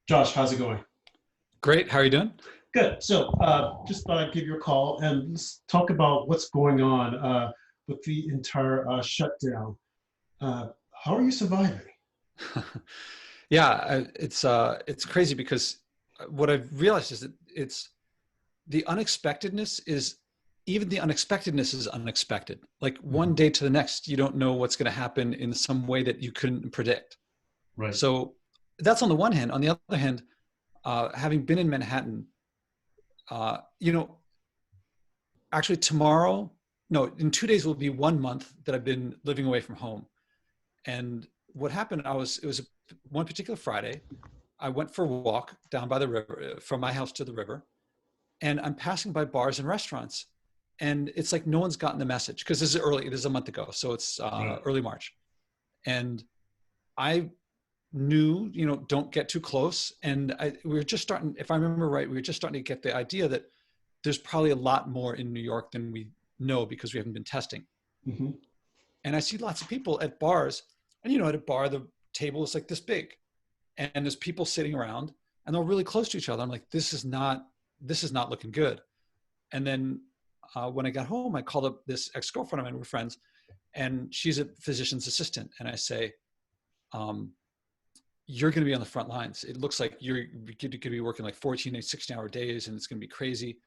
Josh, how's it going? Great. How are you doing? Good. So, just thought I'd give you a call and let's talk about what's going on with the entire shutdown. How are you surviving? Yeah, it's crazy because what I've realized is that it's the unexpectedness is even the unexpectedness is unexpected. Like one Mhm. day to the next, you don't know what's going to happen in some way that you couldn't predict. Right. So that's on the one hand. On the other hand, having been in Manhattan, uh, you know, actually tomorrow, no, in 2 days will be 1 month that I've been living away from home. And what happened, it was one particular Friday. I went for a walk down by the river, from my house to the river, and I'm passing by bars and restaurants. And it's like no one's gotten the message because this is a month ago. So it's Right. early March. And I knew, don't get too close. And we were just starting, if I remember right, we were just starting to get the idea that there's probably a lot more in New York than we know because we haven't been testing. Hmm. And I see lots of people at bars. And, at a bar, the table is like this big and there's people sitting around and they're really close to each other. I'm like, this is not looking good. And then when I got home, I called up this ex-girlfriend of mine. We're friends, and she's a physician's assistant. And I say, um, "You're going to be on the front lines. It looks like you're going to be working like 14 and 16-hour days, and it's going to be crazy."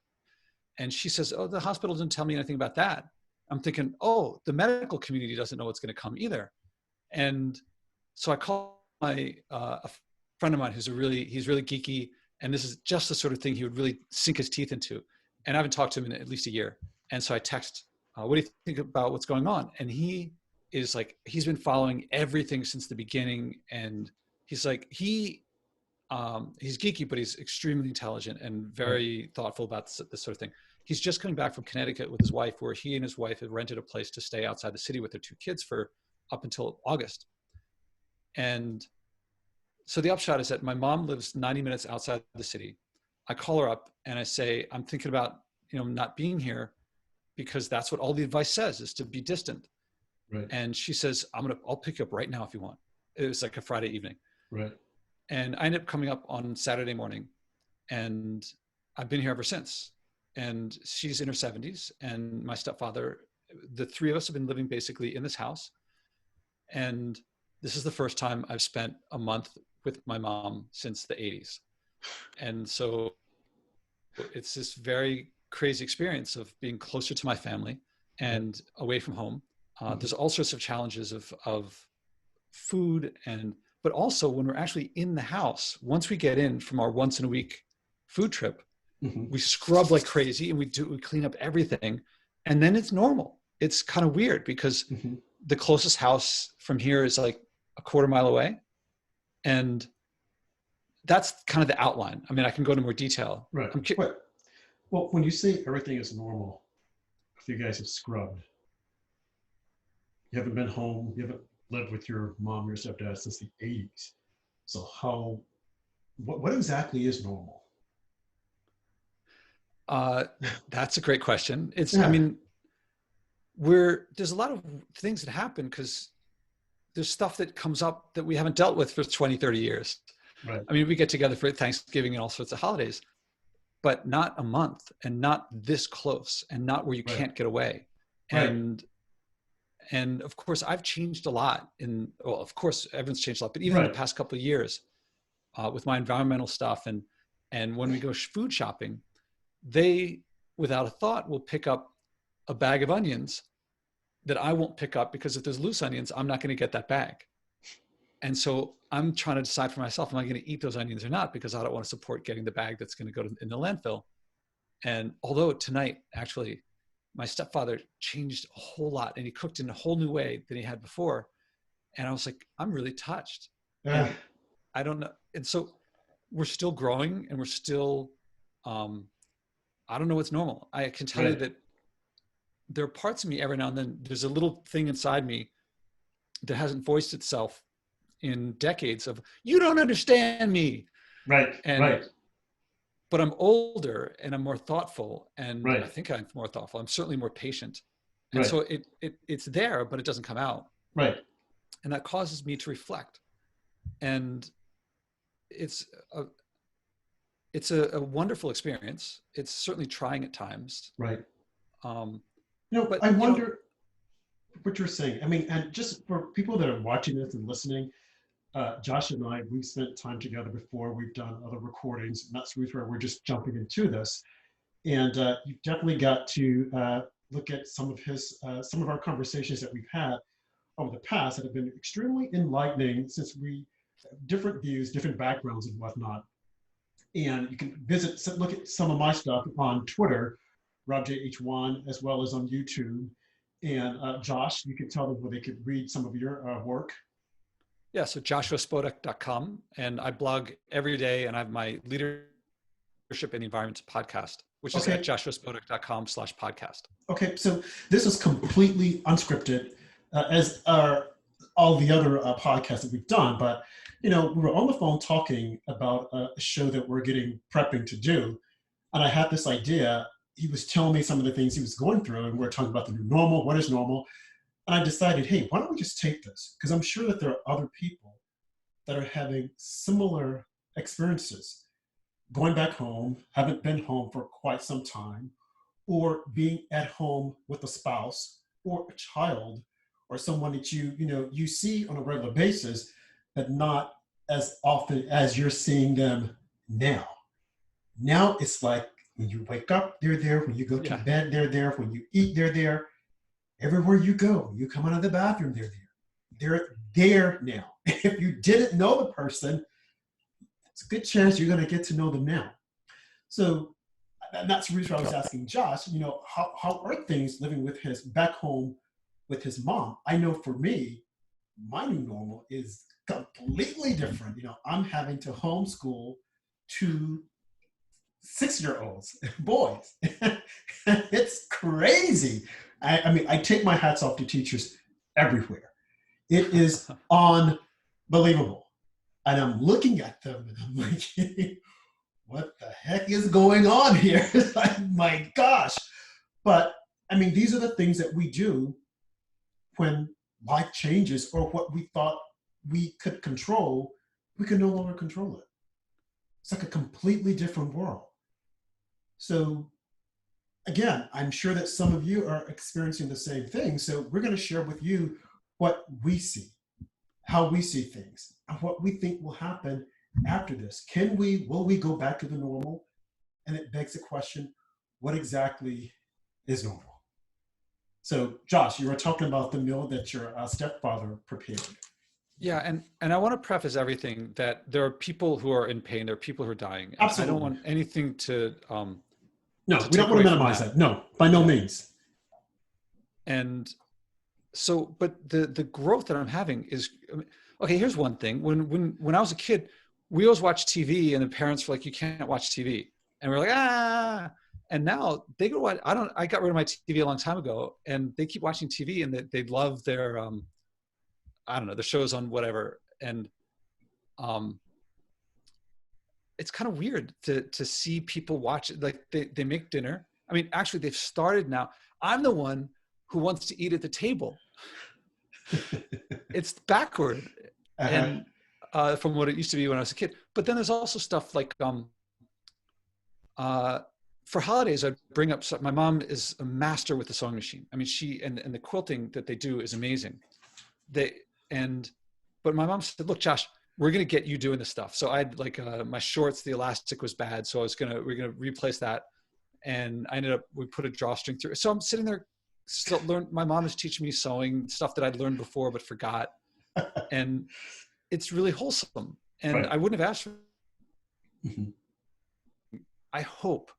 And she says, "Oh, the hospital didn't tell me anything about that." I'm thinking, "Oh, the medical community doesn't know what's going to come either." And so I call a friend of mine he's really geeky, and this is just the sort of thing he would really sink his teeth into. And I haven't talked to him in at least a year. And so I text, "What do you think about what's going on?" And he is like, he's been following everything since the beginning, and he's like, he's geeky, but he's extremely intelligent and Right. very thoughtful about this sort of thing. He's just coming back from Connecticut with his wife, where he and his wife had rented a place to stay outside the city with their two kids for up until August. And so the upshot is that my mom lives 90 minutes outside the city. I call her up and I say, "I'm thinking about, not being here because that's what all the advice says is to be distant." Right. And she says, I'll pick you up right now if you want. It was like a Friday evening. Right. And I ended up coming up on Saturday morning, and I've been here ever since. And she's in her 70s, and my stepfather, the three of us have been living basically in this house. And this is the first time I've spent a month with my mom since the 80s. And so it's this very crazy experience of being closer to my family Right. and away from home. Hmm. There's all sorts of challenges of food, but also when we're actually in the house, once we get in from our once in a week food trip, Hmm. we scrub like crazy and we clean up everything. And then it's normal. It's kind of weird because Hmm. the closest house from here is like a quarter mile away. And that's kind of the outline. I mean, I can go into more detail. Right. I'm Wait. Well, when you say everything is normal, if you guys have scrubbed, you haven't been home, you haven't lived with your mom, your stepdad since the 80s. So what exactly is normal? uh, that's a great question. I Yeah. mean, there's a lot of things that happen because there's stuff that comes up that we haven't dealt with for 20, 30 years. Right. I mean, we get together for Thanksgiving and all sorts of holidays, but not a month and not this close and not where you Right. can't get away. Right. And of course I've changed a lot well, of course everyone's changed a lot, but even in the Right. past couple of years, with my environmental stuff and when we go food shopping, they, without a thought, will pick up a bag of onions that I won't pick up because if there's loose onions, I'm not going to get that bag. And so I'm trying to decide for myself, am I going to eat those onions or not? Because I don't want to support getting the bag that's going to go in the landfill. And although tonight, actually, my stepfather changed a whole lot and he cooked in a whole new way than he had before. And I was like, I'm really touched. Yeah. And I don't know. And so we're still growing and we're still, um, I don't know what's normal. I can tell you Right. that there are parts of me every now and then, there's a little thing inside me that hasn't voiced itself in decades of, you don't understand me. Right. And, Right. but I'm older and I'm more thoughtful. And I Right. think I'm more thoughtful. I'm certainly more patient. And Right. so it's there, but it doesn't come out. Right. And that causes me to reflect. And it's a, it's a wonderful experience. It's certainly trying at times. Right. Um, I but wonder what you're saying. I mean, and just for people that are watching this and listening, Josh and I, we've spent time together before. We've done other recordings, and that's where we're just jumping into this. And you've definitely got to look at some of our conversations that we've had over the past that have been extremely enlightening, since we have different views, different backgrounds, and whatnot. And you can look at some of my stuff on Twitter, RobJH1, as well as on YouTube. And Josh, you can tell them where they could read some of your work. Yeah, so joshuaspodek.com, and I blog every day, and I have my leadership in the environment podcast, which is at joshuaspodek.com/podcast. Okay, so this is completely unscripted, as are all the other podcasts that we've done. But we were on the phone talking about a show that we're prepping to do, and I had this idea. He was telling me some of the things he was going through, and we're talking about the new normal, what is normal. And I decided, hey, why don't we just take this? Because I'm sure that there are other people that are having similar experiences, going back home, haven't been home for quite some time, or being at home with a spouse or a child or someone that you see on a regular basis, but not as often as you're seeing them now. Now it's like when you wake up, they're there. When you go to bed, they're there. When you eat, they're there. Everywhere you go, you come out of the bathroom, they're there. They're there now. If you didn't know the person, it's a good chance you're going to get to know them now. So that's the reason I was asking Josh, how are things living back home with his mom? I know for me, my new normal is completely different. I'm having to homeschool 2 6-year-olds, boys. It's crazy. I mean, I take my hats off to teachers everywhere. It is unbelievable. And I'm looking at them and I'm like, what the heck is going on here? It's like, my gosh. But I mean, these are the things that we do when life changes, or what we thought we could control, we can no longer control it. It's like a completely different world. So again, I'm sure that some of you are experiencing the same thing. So we're going to share with you what we see, how we see things, and what we think will happen after this. Will we go back to the normal? And it begs the question, what exactly is normal? So Josh, you were talking about the meal that your stepfather prepared. Yeah, and I want to preface everything that there are people who are in pain. There are people who are dying. Absolutely. I don't want anything to no, we don't want to minimize that. No, by no means. And so, but the growth that I'm having is, okay, here's one thing. When I was a kid, we always watched TV, and the parents were like, you can't watch TV. And we're like, and now they go watch. I got rid of my TV a long time ago, and they keep watching TV, and they love their, I don't know, the shows on whatever. And it's kind of weird to see people watch it. Like they make dinner. I mean, actually they've started now. I'm the one who wants to eat at the table. It's backward. And from what it used to be when I was a kid. But then there's also stuff like, for holidays, I'd bring up, my mom is a master with the sewing machine. I mean, she, and the quilting that they do is amazing. But my mom said, look, Josh, we're going to get you doing this stuff. So I had like my shorts, the elastic was bad. So we're going to replace that. And we put a drawstring through. So I'm sitting there, still my mom is teaching me sewing stuff that I'd learned before, but forgot. And it's really wholesome. And right. I wouldn't have asked for it. I hope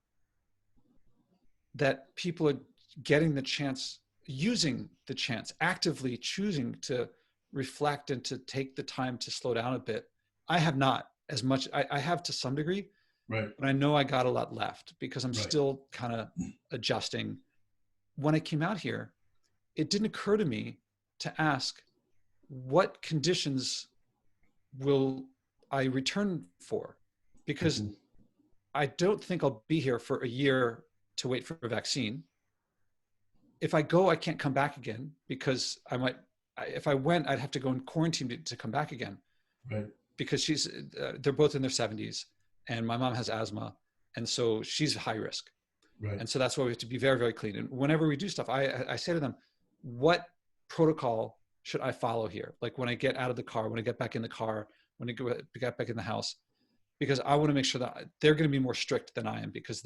that people are getting the chance, using the chance, actively choosing to reflect and to take the time to slow down a bit. I have not as much. I have to some degree, right? But I know I got a lot left because I'm still kind of adjusting. When I came out here, it didn't occur to me to ask, what conditions will I return for? Because I don't think I'll be here for a year to wait for a vaccine. If I go, I can't come back again because if I went, I'd have to go in quarantine to come back again. Right. because they're both in their 70s, and my mom has asthma, and so she's high risk. Right. And so that's why we have to be very, very clean. And whenever we do stuff, I say to them, what protocol should I follow here? Like when I get out of the car, when I get back in the car, when I get back in the house, because I want to make sure that they're going to be more strict than I am, because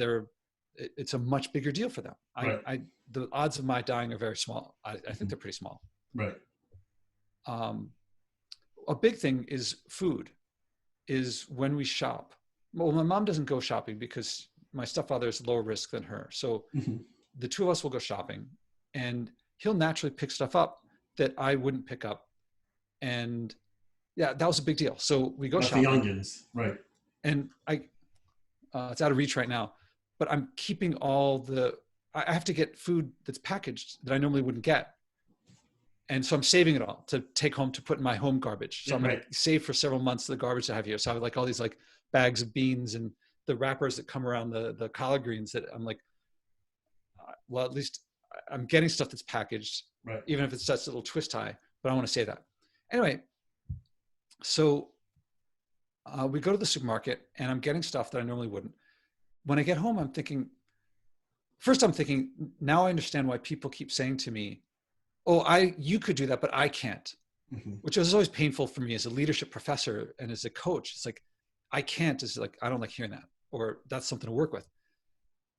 it's a much bigger deal for them. Right. The odds of my dying are very small. I think they're pretty small. Right. A big thing is food, is when we shop. Well, my mom doesn't go shopping because my stepfather is lower risk than her. So the two of us will go shopping, and he'll naturally pick stuff up that I wouldn't pick up. And yeah, that was a big deal. So we go shopping. The onions, right. And it's out of reach right now, but I'm keeping I have to get food that's packaged that I normally wouldn't get. And so I'm saving it all to take home to put in my home garbage. So I'm going to save for several months the garbage I have here. So I have like all these like bags of beans and the wrappers that come around the collard greens that I'm like, well, at least I'm getting stuff that's packaged, right, even if it's just a little twist tie, but I want to say that. Anyway, so we go to the supermarket and I'm getting stuff that I normally wouldn't. When I get home, I'm thinking, now I understand why people keep saying to me, oh, you could do that, but I can't, which was always painful for me as a leadership professor and as a coach. It's like, I can't, is like, I don't like hearing that, or that's something to work with.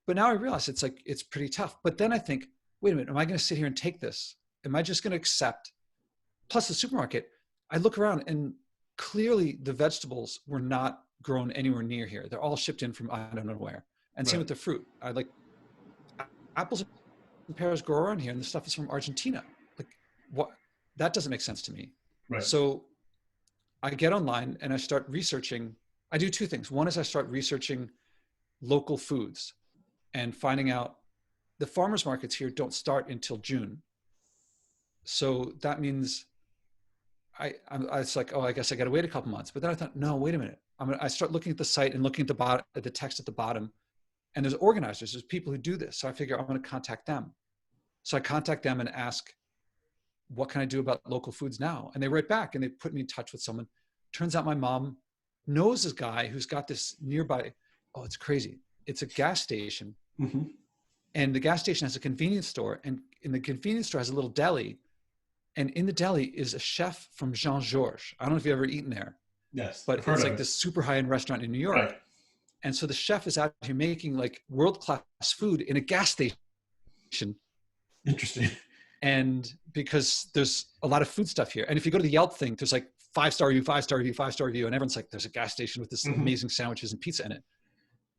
But now I realize it's like, it's pretty tough. But then I think, wait a minute, am I going to sit here and take this? Am I just going to accept? Plus the supermarket, I look around and clearly the vegetables were not grown anywhere near here. They're all shipped in from I don't know where. And same with the fruit. I like apples and pears grow around here and the stuff is from Argentina. Like what? That doesn't make sense to me. Right. So I get online and I start researching. I do two things. One is I start researching local foods and finding out the farmers markets here don't start until June. So that means it's like, oh, I guess I got to wait a couple months. But then I thought, no, wait a minute. I start looking at the site and looking at the text at the bottom, and there's organizers, there's people who do this. So I figure I'm going to contact them. So I contact them and ask, what can I do about local foods now? And they write back and they put me in touch with someone. Turns out my mom knows this guy who's got this nearby. Oh, it's crazy. It's a gas station. And the gas station has a convenience store, and in the convenience store has a little deli. And in the deli is a chef from Jean-Georges. I don't know if you've ever eaten there. Yes. But it's like this super high-end restaurant in New York. Right. And so the chef is out here making like world-class food in a gas station. Interesting. And because there's a lot of food stuff here. And if you go to the Yelp thing, there's like 5-star review, 5-star review, 5-star review. And everyone's like, there's a gas station with this amazing sandwiches and pizza in it.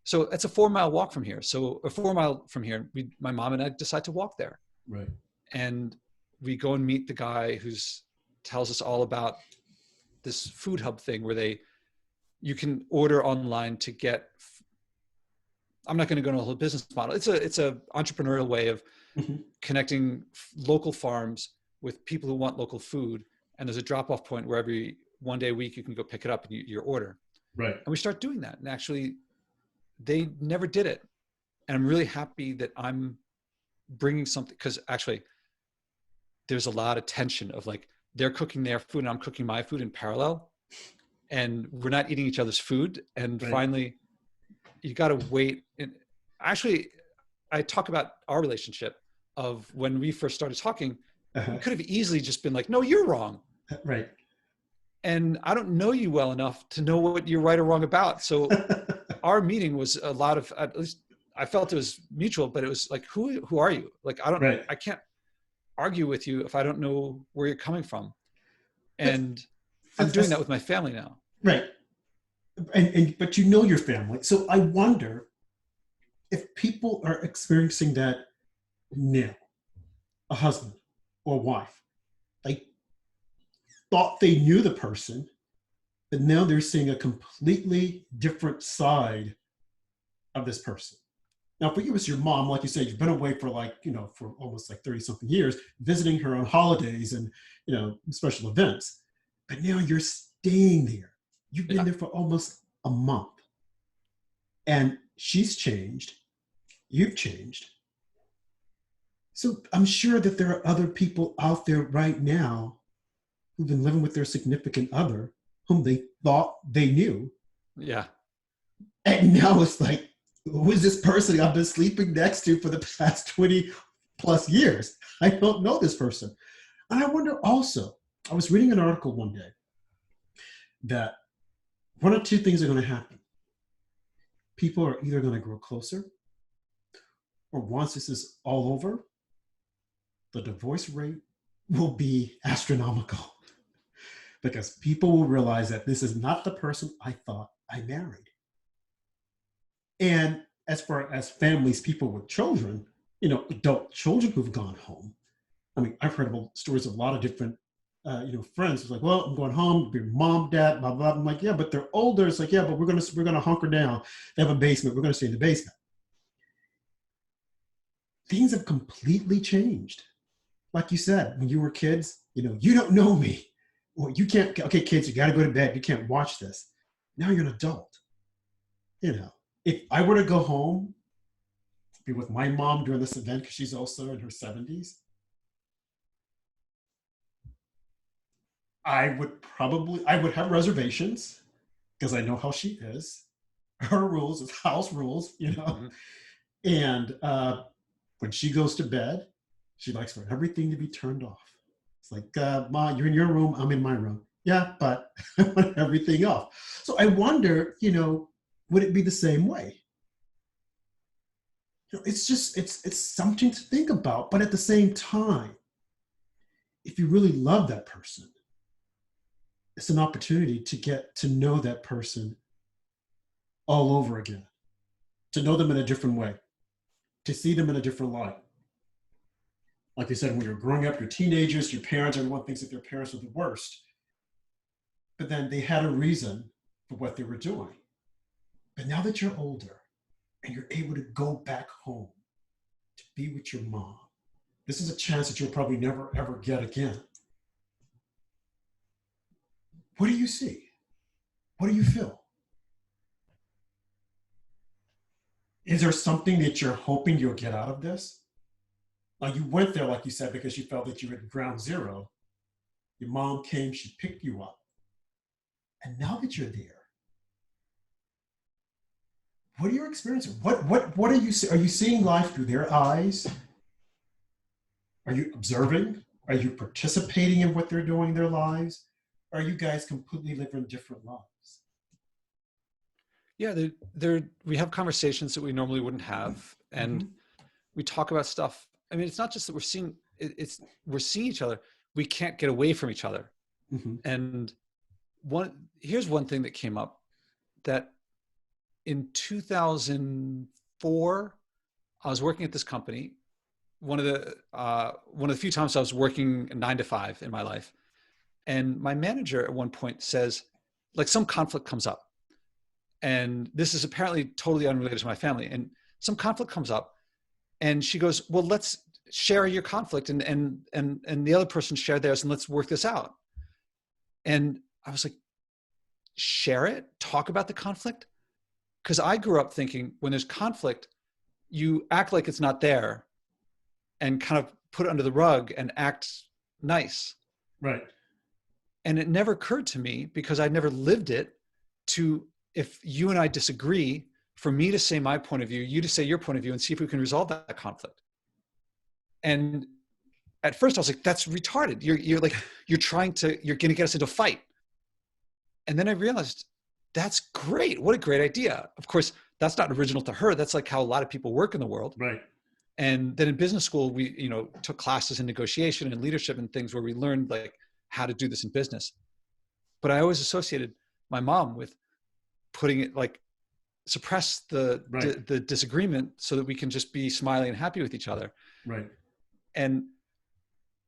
So it's a 4-mile walk from here. So a 4-mile from here, my mom and I decide to walk there. Right. And we go and meet the guy who's tells us all about this food hub thing where you can order online to get, I'm not going to go into the whole business model. It's a entrepreneurial way of connecting local farms with people who want local food. And there's a drop-off point where one day a week you can go pick it up and your order. Right. And we start doing that. And actually they never did it. And I'm really happy that I'm bringing something, because actually there's a lot of tension of like, they're cooking their food and I'm cooking my food in parallel, and we're not eating each other's food. And finally you got to wait. And actually I talk about our relationship of when we first started talking, we could have easily just been like, no, you're wrong. Right. And I don't know you well enough to know what you're right or wrong about. So our meeting was a lot of, at least I felt it was mutual, but it was like, who are you? Like, I can't argue with you if I don't know where you're coming from. And I'm doing that with my family now. Right. But you know your family. So I wonder if people are experiencing that now, a husband or wife, they thought they knew the person, but now they're seeing a completely different side of this person. Now, for you as your mom, like you said, you've been away for for almost like 30 something years, visiting her on holidays and, special events. But now you're staying there. You've been there for almost a month. And she's changed. You've changed. So I'm sure that there are other people out there right now who've been living with their significant other whom they thought they knew. Yeah. And now it's like, who is this person I've been sleeping next to for the past 20 plus years? I don't know this person. And I wonder also, I was reading an article one day that one of two things are going to happen. People are either going to grow closer, or once this is all over, the divorce rate will be astronomical because people will realize that this is not the person I thought I married. And as far as families, people with children, adult children who've gone home. I mean, I've heard about stories of a lot of different, friends. It's like, well, I'm going home, be mom, dad, blah, blah. I'm like, yeah, but they're older. It's like, yeah, but we're gonna hunker down. They have a basement. We're gonna stay in the basement. Things have completely changed. Like you said, when you were kids, you don't know me. Well, you can't. Okay, kids, you got to go to bed. You can't watch this. Now you're an adult. If I were to go home, be with my mom during this event because she's also in her 70s, I would have reservations because I know how she is. Her rules is house rules. Mm-hmm. And when she goes to bed, she likes for everything to be turned off. It's like, Ma, you're in your room, I'm in my room. Yeah, but I want everything off. So I wonder, would it be the same way? It's something to think about. But at the same time, if you really love that person, it's an opportunity to get to know that person all over again, to know them in a different way, to see them in a different light. Like you said, when you're growing up, your teenagers, your parents, everyone thinks that their parents are the worst. But then they had a reason for what they were doing. But now that you're older and you're able to go back home to be with your mom, this is a chance that you'll probably never, ever get again. What do you see? What do you feel? Is there something that you're hoping you'll get out of this? Now, you went there, like you said, because you felt that you were at ground zero. Your mom came, she picked you up. And now that you're there, what are your experiences? What are you seeing? Are you seeing life through their eyes? Are you observing? Are you participating in what they're doing in their lives? Or are you guys completely living different lives? Yeah, we have conversations that we normally wouldn't have, and we talk about stuff. I mean, it's not just that we're seeing each other. We can't get away from each other. Mm-hmm. And here's one thing that came up, that in 2004, I was working at this company. One of the few times I was working 9 to 5 in my life. And my manager at one point says, like, some conflict comes up. And this is apparently totally unrelated to my family. And some conflict comes up, and she goes, well, let's share your conflict and the other person share theirs, and let's work this out. And I was like, share it? Talk about the conflict? Because I grew up thinking when there's conflict, you act like it's not there and kind of put it under the rug and act nice. Right. And it never occurred to me, because I'd never lived it, to, if you and I disagree, for me to say my point of view, you to say your point of view, and see if we can resolve that conflict. And at first I was like, that's retarded. You're going to get us into a fight. And then I realized, that's great. What a great idea. Of course, that's not original to her. That's like how a lot of people work in the world. Right. And then in business school, we, took classes in negotiation and leadership and things where we learned like how to do this in business. But I always associated my mom with putting it like, suppress the disagreement so that we can just be smiling and happy with each other. Right. And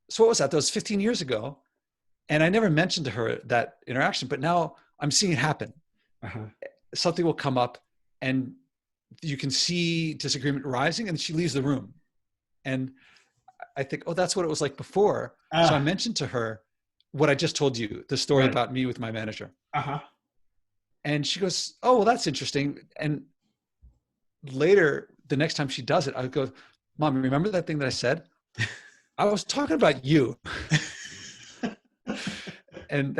so what was that? That was 15 years ago. And I never mentioned to her that interaction, but now I'm seeing it happen. Uh-huh. Something will come up and you can see disagreement rising, and she leaves the room. And I think, oh, that's what it was like before. So I mentioned to her what I just told you, the story about me with my manager. Uh-huh. And she goes, oh, well, that's interesting. And later, the next time she does it, I go, Mom, remember that thing that I said? I was talking about you. And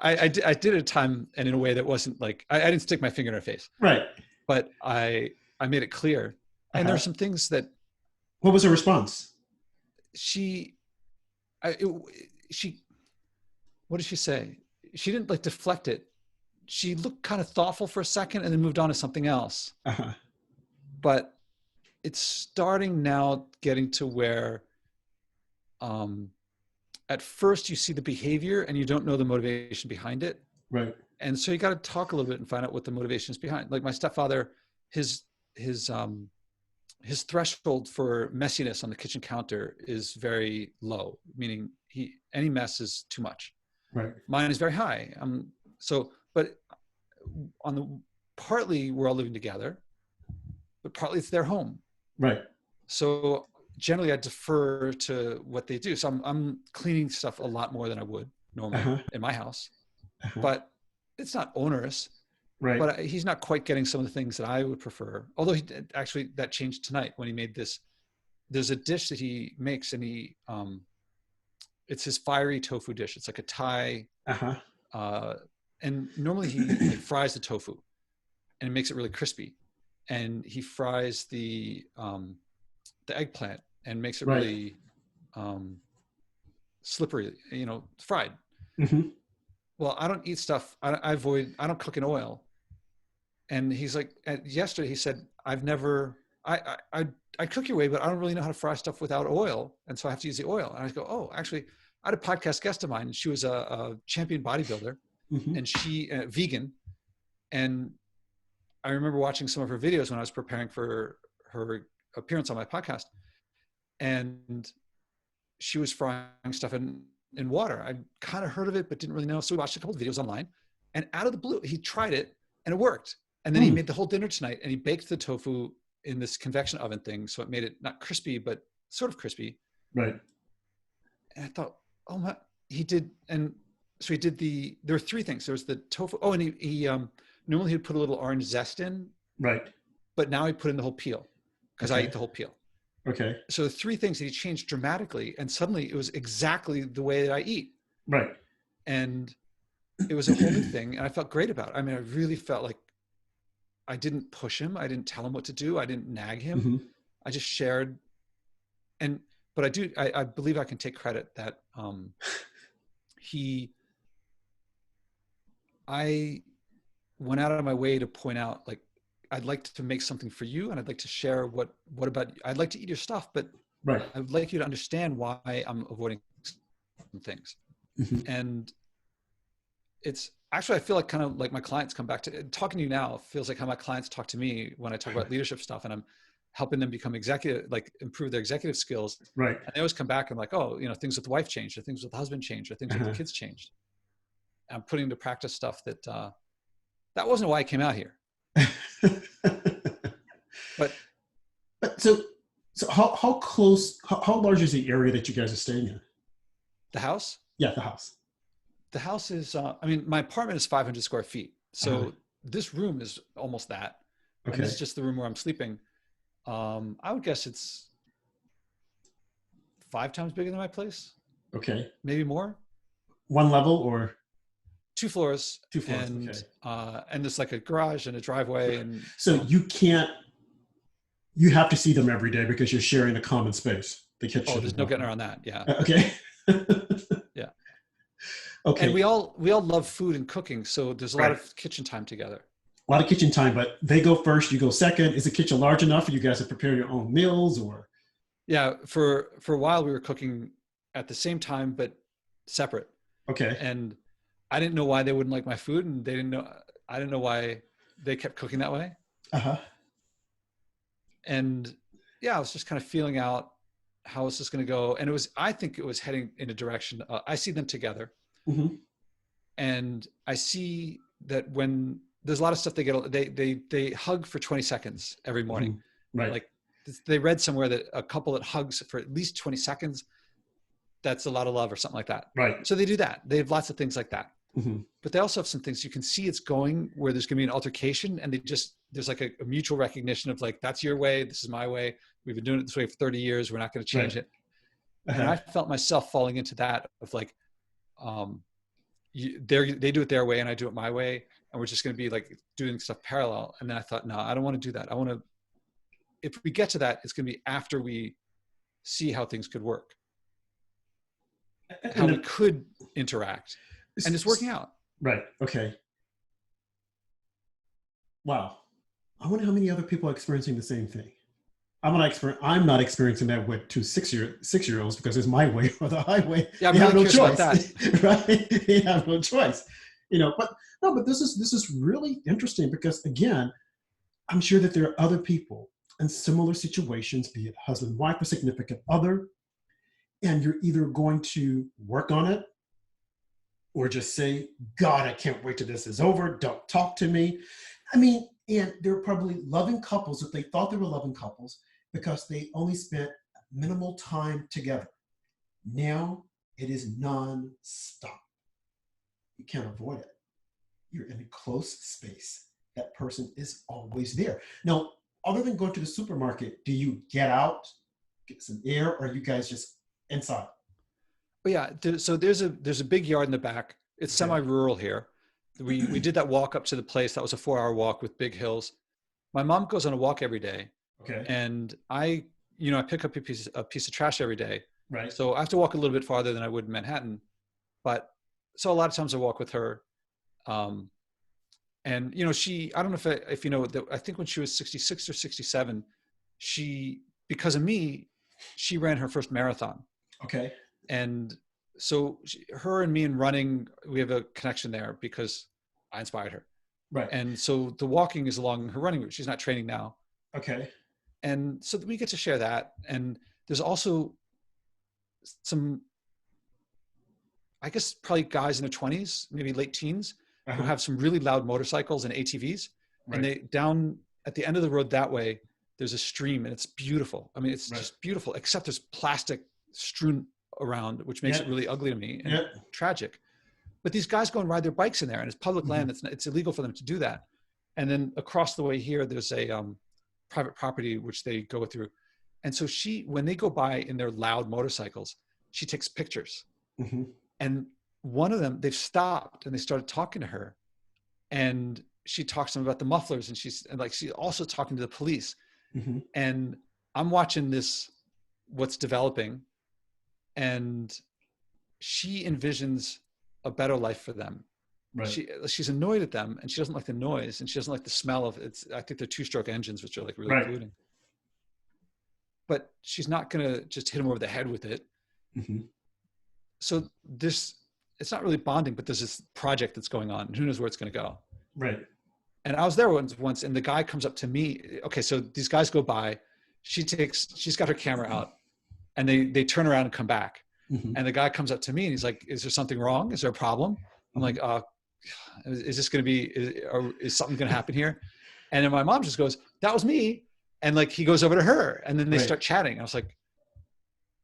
I did it a time and in a way that wasn't like, I didn't stick my finger in her face, Right. but I made it clear. And there are some things that What was her response? she, I, it, she, what did she say? She didn't like deflect it. She looked kind of thoughtful for a second and then moved on to something else. But it's starting now getting to where at first you see the behavior and you don't know the motivation behind it. Right. And so you got to talk a little bit and find out what the motivation is behind. Like my stepfather, his threshold for messiness on the kitchen counter is very low, meaning any mess is too much. Right. Mine is very high. But partly we're all living together, but partly it's their home. Right. So generally I defer to what they do. So I'm cleaning stuff a lot more than I would normally in my house, but it's not onerous. Right. But he's not quite getting some of the things that I would prefer. Although actually that changed tonight when he made this. There's a dish that he makes, and it's his fiery tofu dish. It's like a Thai, and normally he like fries the tofu, and makes it really crispy, and he fries the eggplant and makes it really slippery, fried. Mm-hmm. Well, I don't eat stuff. I don't cook in oil. And he's like, yesterday he said, I cook your way, but I don't really know how to fry stuff without oil. And so I have to use the oil. And I go, oh, actually, I had a podcast guest of mine. She was a champion bodybuilder and she vegan. And I remember watching some of her videos when I was preparing for her appearance on my podcast. And she was frying stuff in water. I kind of heard of it, but didn't really know. So we watched a couple of videos online, and out of the blue, he tried it and it worked. And then he made the whole dinner tonight, and he baked the tofu in this convection oven thing. So it made it not crispy, but sort of crispy. Right. And I thought, oh my, he did. And so he did there were three things. There was the tofu. Oh, and he normally he'd put a little orange zest in. Right. But now he put in the whole peel because I eat the whole peel. Okay. So the three things that he changed dramatically, and suddenly it was exactly the way that I eat. Right. And it was a whole new thing. And I felt great about it. I mean, I really felt like I didn't push him. I didn't tell him what to do. I didn't nag him. I just shared. But I believe I can take credit that I went out of my way to point out, like, I'd like to make something for you, and I'd like to share what about you? I'd like to eat your stuff, but I would like you to understand why I'm avoiding some things. And it's actually, I feel like kind of like my clients come back to talking to you now feels like how my clients talk to me when I talk about leadership stuff, and I'm helping them become executive, like improve their executive skills. Right. And they always come back and like, oh, things with the wife changed, or things with the husband changed, or things with the kids changed. And I'm putting into practice stuff that wasn't why I came out here. but so how close, how large is the area that you guys are staying in? The house? Yeah, the house. The house is, my apartment is 500 square feet. So this room is almost that. Okay. And this is just the room where I'm sleeping. I would guess it's 5 times bigger than my place. Okay. Maybe more. One level or? 2 floors. 2 floors. And, okay. And there's like a garage and a driveway. And so you have to see them every day because you're sharing a common space, the kitchen. Oh, there's no getting around that. Yeah. Okay. Yeah. Okay. And we all love food and cooking. So there's a lot of kitchen time together. A lot of kitchen time, but they go first, you go second. Is the kitchen large enough for you guys to prepare your own meals or? Yeah. For a while we were cooking at the same time, but separate. Okay. And I didn't know why they wouldn't like my food, and I didn't know why they kept cooking that way. And yeah, I was just kind of feeling out how is this going to go. And I think it was heading in a direction. I see them together, and I see that when there's a lot of stuff they hug for 20 seconds every morning. Right. Like they read somewhere that a couple that hugs for at least 20 seconds, that's a lot of love or something like that. Right. So they do that. They have lots of things like that. But they also have some things you can see it's going where there's going to be an altercation, and there's like a mutual recognition of like, that's your way, this is my way. We've been doing it this way for 30 years. We're not going to change it. And I felt myself falling into that of like, they do it their way and I do it my way, and we're just going to be like doing stuff parallel. And then I thought, no, I don't want to do that. I want to, if we get to that, it's going to be after we see how things could work, how we could interact, and it's working out. Right. Okay. Wow. I wonder how many other people are experiencing the same thing. I'm not experiencing that with two six-year-olds because it's my way or the highway. Yeah, I'm they really have no curious choice, about that. right? They have no choice, But no, but this is really interesting because again, I'm sure that there are other people in similar situations, be it husband, wife, or significant other, and you're either going to work on it or just say, God, I can't wait till this is over. Don't talk to me. I mean, and they're probably loving couples if they thought they were loving couples because they only spent minimal time together. Now it is non-stop. You can't avoid it. You're in a close space. That person is always there. Now, other than going to the supermarket, do you get out, get some air, or are you guys just inside? But yeah, so there's a big yard in the back. It's Okay. semi-rural here. We did that walk up to the place. That was a 4-hour walk with big hills. My mom goes on a walk every day, Okay. and I pick up a piece of trash every day. Right. So I have to walk a little bit farther than I would in Manhattan, but so a lot of times I walk with her. And I don't know if you know that, I think when she was 66 or 67, because of me, she ran her first marathon. Okay. And so her and me in running, we have a connection there because I inspired her. Right. And so the walking is along her running route. She's not training now. Okay. And so we get to share that. And there's also some, I guess, probably guys in their 20s, maybe late teens, who have some really loud motorcycles and ATVs. Right. And they down at the end of the road that way, there's a stream and it's beautiful. I mean, it's just beautiful, except there's plastic strewn around, which makes it really ugly to me and tragic. But these guys go and ride their bikes in there, and it's public land. It's illegal for them to do that. And then across the way here, there's a private property which they go through. And so when they go by in their loud motorcycles, she takes pictures. Mm-hmm. And one of them, they've stopped and they started talking to her, and she talks to them about the mufflers, and she's also talking to the police. Mm-hmm. And I'm watching what's developing, and she envisions a better life for them. Right. She's annoyed at them, and she doesn't like the noise, and she doesn't like the smell of it. I think they're 2-stroke engines, which are like really polluting. But she's not going to just hit him over the head with it. Mm-hmm. So it's not really bonding, but there's this project that's going on, and who knows where it's going to go. Right. And I was there once, and the guy comes up to me. Okay, so these guys go by. She's got her camera out, and they turn around and come back. Mm-hmm. And the guy comes up to me and he's like, "Is there something wrong? Is there a problem?" I'm like, "Is this going to be? Is something going to happen here?" And then my mom just goes, "That was me." And like he goes over to her, and then they start chatting. I was like,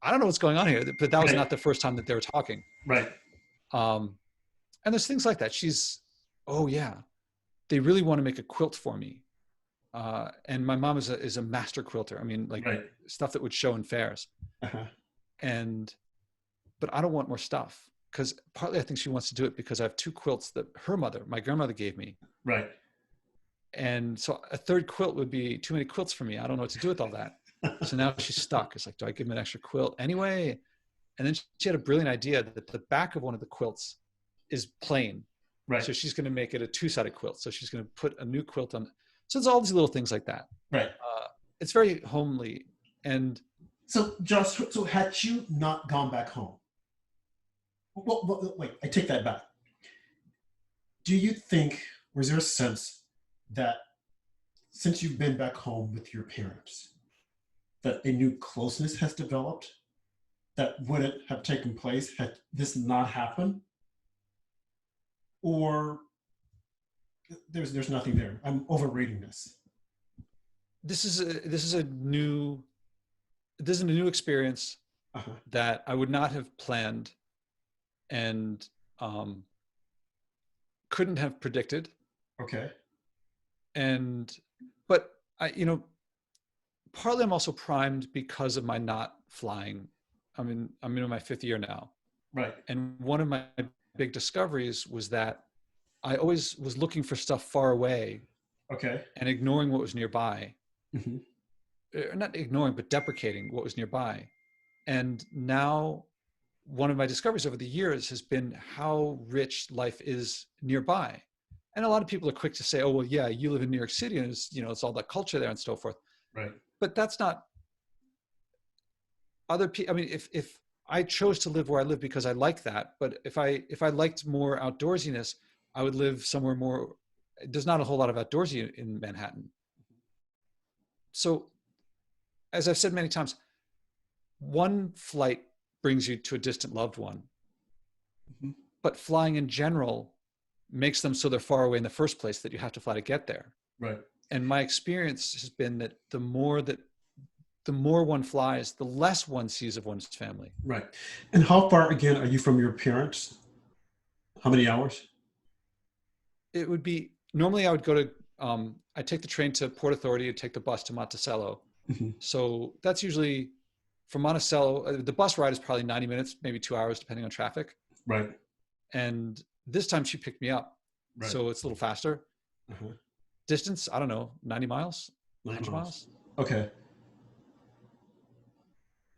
"I don't know what's going on here," but that was not the first time that they were talking. Right. And there's things like that. They really want to make a quilt for me. And my mom is a master quilter. I mean, stuff that would show in fairs. Uh-huh. But I don't want more stuff, because partly I think she wants to do it because I have 2 quilts that my grandmother gave me. Right. And so a 3rd quilt would be too many quilts for me. I don't know what to do with all that. So now she's stuck. It's like, do I give him an extra quilt anyway? And then she had a brilliant idea that the back of one of the quilts is plain. Right. So she's going to make it a 2-sided quilt. So she's going to put a new quilt on. So it's all these little things like that. Right. It's very homely. And so Josh, had you not gone back home? Well, wait, I take that back. Do you think, was there a sense that since you've been back home with your parents, that a new closeness has developed that wouldn't have taken place had this not happened? Or there's nothing there? I'm overrating this. This is a new experience that I would not have planned and couldn't have predicted. Okay. But partly I'm also primed because of my not flying. I'm in my 5th year now. Right. And one of my big discoveries was that I always was looking for stuff far away Okay. and ignoring what was nearby. Hmm. Not ignoring, but deprecating what was nearby. And now one of my discoveries over the years has been how rich life is nearby. And a lot of people are quick to say, oh, well, yeah, you live in New York City and it's, it's all that culture there and so forth. Right. But that's not other people. I mean, if I chose to live where I live because I like that, but if I liked more outdoorsiness, I would live somewhere more. There's not a whole lot of outdoorsy in Manhattan. So, as I've said many times, one flight brings you to a distant loved one, Hmm. but flying in general makes them so they're far away in the first place that you have to fly to get there. Right. And my experience has been that the more one flies, the less one sees of one's family. Right. And how far again are you from your parents? How many hours? It would be normally I would go to I take the train to Port Authority, and take the bus to Monticello. Hmm. So that's usually from Monticello. The bus ride is probably 90 minutes, maybe 2 hours, depending on traffic. Right. And this time she picked me up, Right. so it's a little faster. Uh-huh. Distance, I don't know, 90 miles, 9 100 miles. miles. Okay.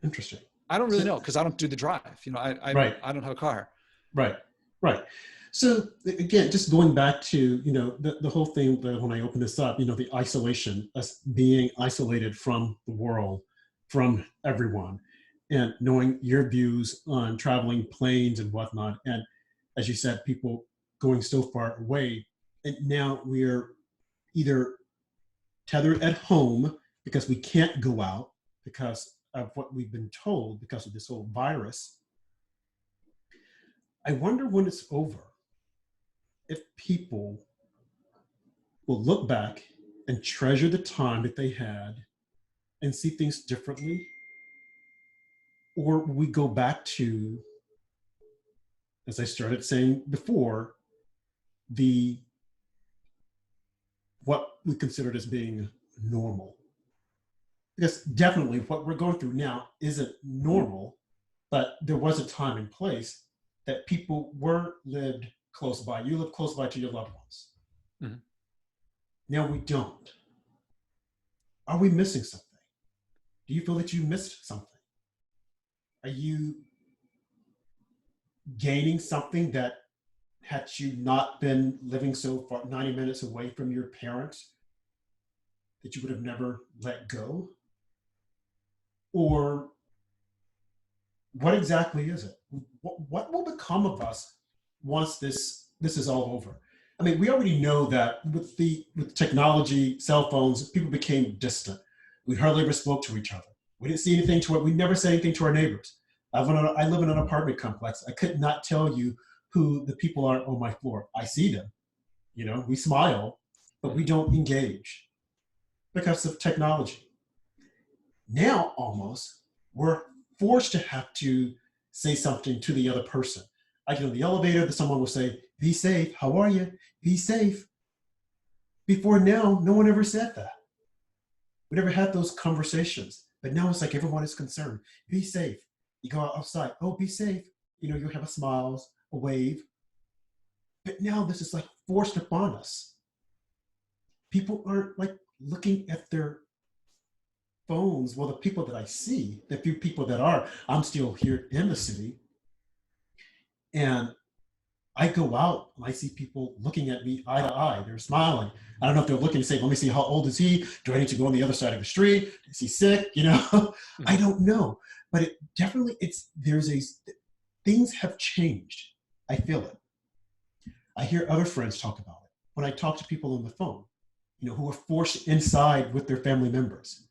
Interesting. I don't really So, know because I don't do the drive. right. I don't have a car. Right. Right. So again, just going back to, the whole thing that when I opened this up, the isolation, us being isolated from the world, from everyone, and knowing your views on traveling planes and whatnot. And as you said, people going so far away. And now we're either tethered at home because we can't go out because of what we've been told because of this whole virus. I wonder when it's over if people will look back and treasure the time that they had and see things differently, or we go back to, as I started saying before, the what we considered as being normal. Because definitely what we're going through now isn't normal, but there was a time and place that people were lived close by. You live close by to your loved ones. Mm-hmm. Now we don't. Are we missing something? Do you feel that you missed something? Are you gaining something that had you not been living so far 90 minutes away from your parents that you would have never let go? Or what exactly is it? What will become of us once this is all over? I mean, we already know that with technology, cell phones, people became distant. We hardly ever spoke to each other. We didn't see anything to it. We never said anything to our neighbors. I live in an apartment complex. I could not tell you who the people are on my floor. I see them. We smile, but we don't engage because of technology. Now, almost, we're forced to have to say something to the other person. Like in the elevator, that someone will say, "Be safe. How are you? Be safe." Before now, no one ever said that. We never had those conversations. But now it's like everyone is concerned. Be safe. You go outside. Oh, be safe. You have a smile, a wave. But now this is like forced upon us. People aren't like looking at their phones. Well, the people that I see, the few people that are, I'm still here in the city. And I go out and I see people looking at me eye to eye. They're smiling. I don't know if they're looking to say, let me see, how old is he? Do I need to go on the other side of the street? Is he sick? Mm-hmm. I don't know. But it definitely, things have changed. I feel it. I hear other friends talk about it. When I talk to people on the phone, who are forced inside with their family members,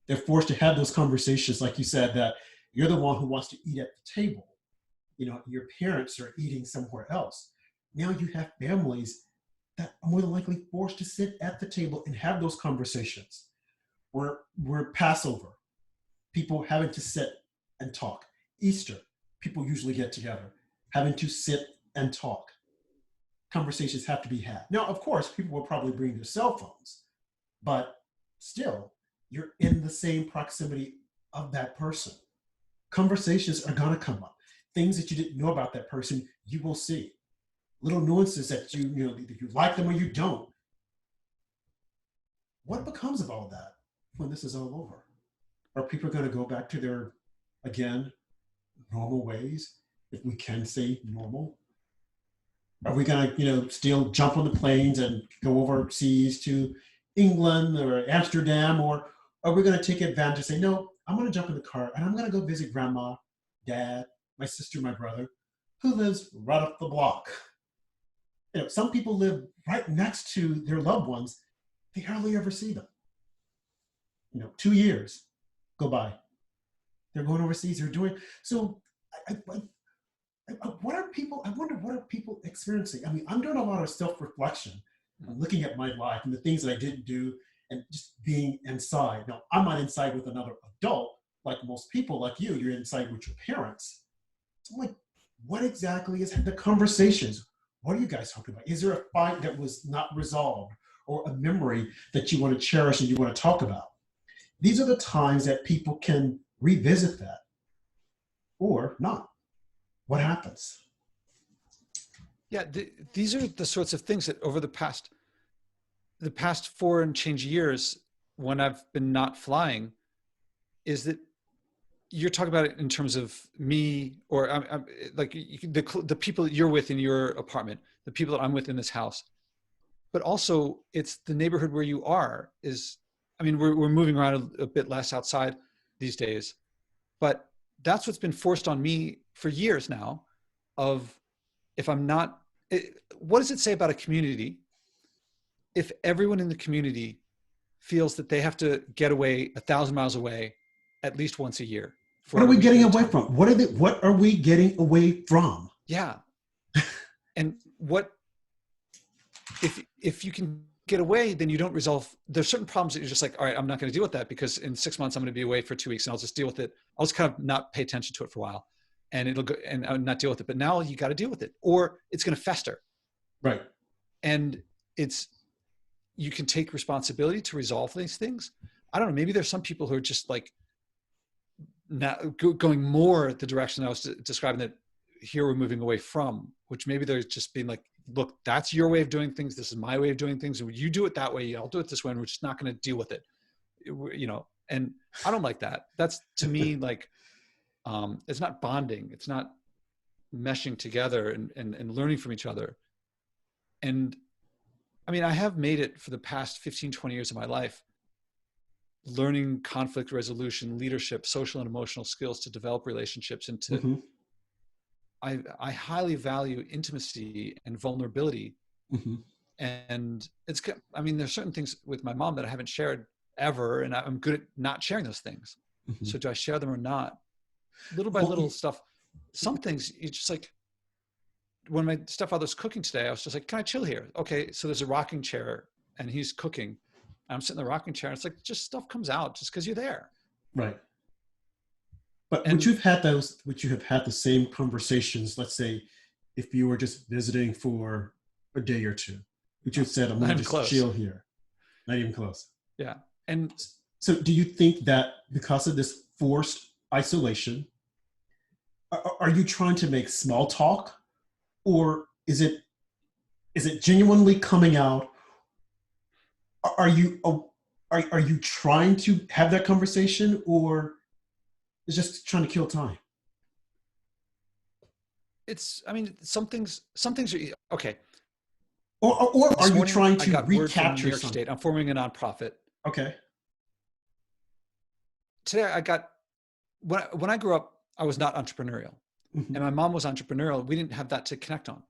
they're forced to have those conversations, like you said, that you're the one who wants to eat at the table. Your parents are eating somewhere else. Now you have families that are more than likely forced to sit at the table and have those conversations. We're Passover, people having to sit and talk. Easter, people usually get together, having to sit and talk. Conversations have to be had. Now, of course, people will probably bring their cell phones, but still, you're in the same proximity of that person. Conversations are going to come up. things that you didn't know about that person, you will see. Little nuances that you know, you like them or you don't. What becomes of all that when this is all over? Are people going to go back to their, again, normal ways, if we can say normal? Are we going to, still jump on the planes and go overseas to England or Amsterdam, or are we going to take advantage and say, no, I'm going to jump in the car and I'm going to go visit grandma, dad, my sister, my brother, who lives right up the block? Some people live right next to their loved ones. They hardly ever see them. 2 years go by. They're going overseas. They're doing so. What are people? I wonder what are people experiencing. I mean, I'm doing a lot of self-reflection. I'm looking at my life and the things that I didn't do, and just being inside. Now, I'm not inside with another adult like most people, like you. You're inside with your parents. So I'm like, what exactly is the conversations? What are you guys talking about? Is there a fight that was not resolved, or a memory that you want to cherish and you want to talk about? These are the times that people can revisit that, or not. What happens? Yeah, these are the sorts of things that over the past 4 and change years, when I've been not flying, is that you're talking about it in terms of me, or like the people that you're with in your apartment, the people that I'm with in this house, but also it's the neighborhood where you are. I mean, we're moving around a bit less outside these days, but that's what's been forced on me for years now. Of if I'm not, what does it say about a community if everyone in the community feels that they have to get away 1,000 miles away at least once a year? What are we getting away from? What are we getting away from? Yeah. And what, if you can get away, then you don't resolve, there's certain problems that you're just like, all right, I'm not going to deal with that because in 6 months I'm going to be away for 2 weeks and I'll just deal with it. I'll just kind of not pay attention to it for a while and it'll go and I'll not deal with it. But now you got to deal with it or it's going to fester. Right. And you can take responsibility to resolve these things. I don't know. Maybe there's some people who are just like not going more the direction I was describing that here we're moving away from, which maybe they're just being like, look, that's your way of doing things. This is my way of doing things. And you do it that way. I'll do it this way. And we're just not going to deal with it. And I don't like that. That's to me, like, it's not bonding. It's not meshing together and learning from each other. And I mean, I have made it for the past 15, 20 years of my life, learning conflict resolution, leadership, social and emotional skills to develop relationships and to, I highly value intimacy and vulnerability. And there's certain things with my mom that I haven't shared ever, and I'm good at not sharing those things. So do I share them or not? Little by little stuff. Some things you just like, when my stepfather's cooking today, I was just like, can I chill here? Okay. So there's a rocking chair and he's cooking. I'm sitting in the rocking chair. And it's like, just stuff comes out just because you're there. Right. But would you have had the same conversations, let's say, if you were just visiting for a day or two? Would you have said, I'm going to just chill here? Not even close. Yeah. And so do you think that because of this forced isolation, are you trying to make small talk? Or is it genuinely coming out? Are you trying to have that conversation, or is just trying to kill time? Some things are okay. Or are you trying to recapture something? State. I'm forming a nonprofit. Okay. Today when I grew up, I was not entrepreneurial. And my mom was entrepreneurial. We didn't have that to connect on.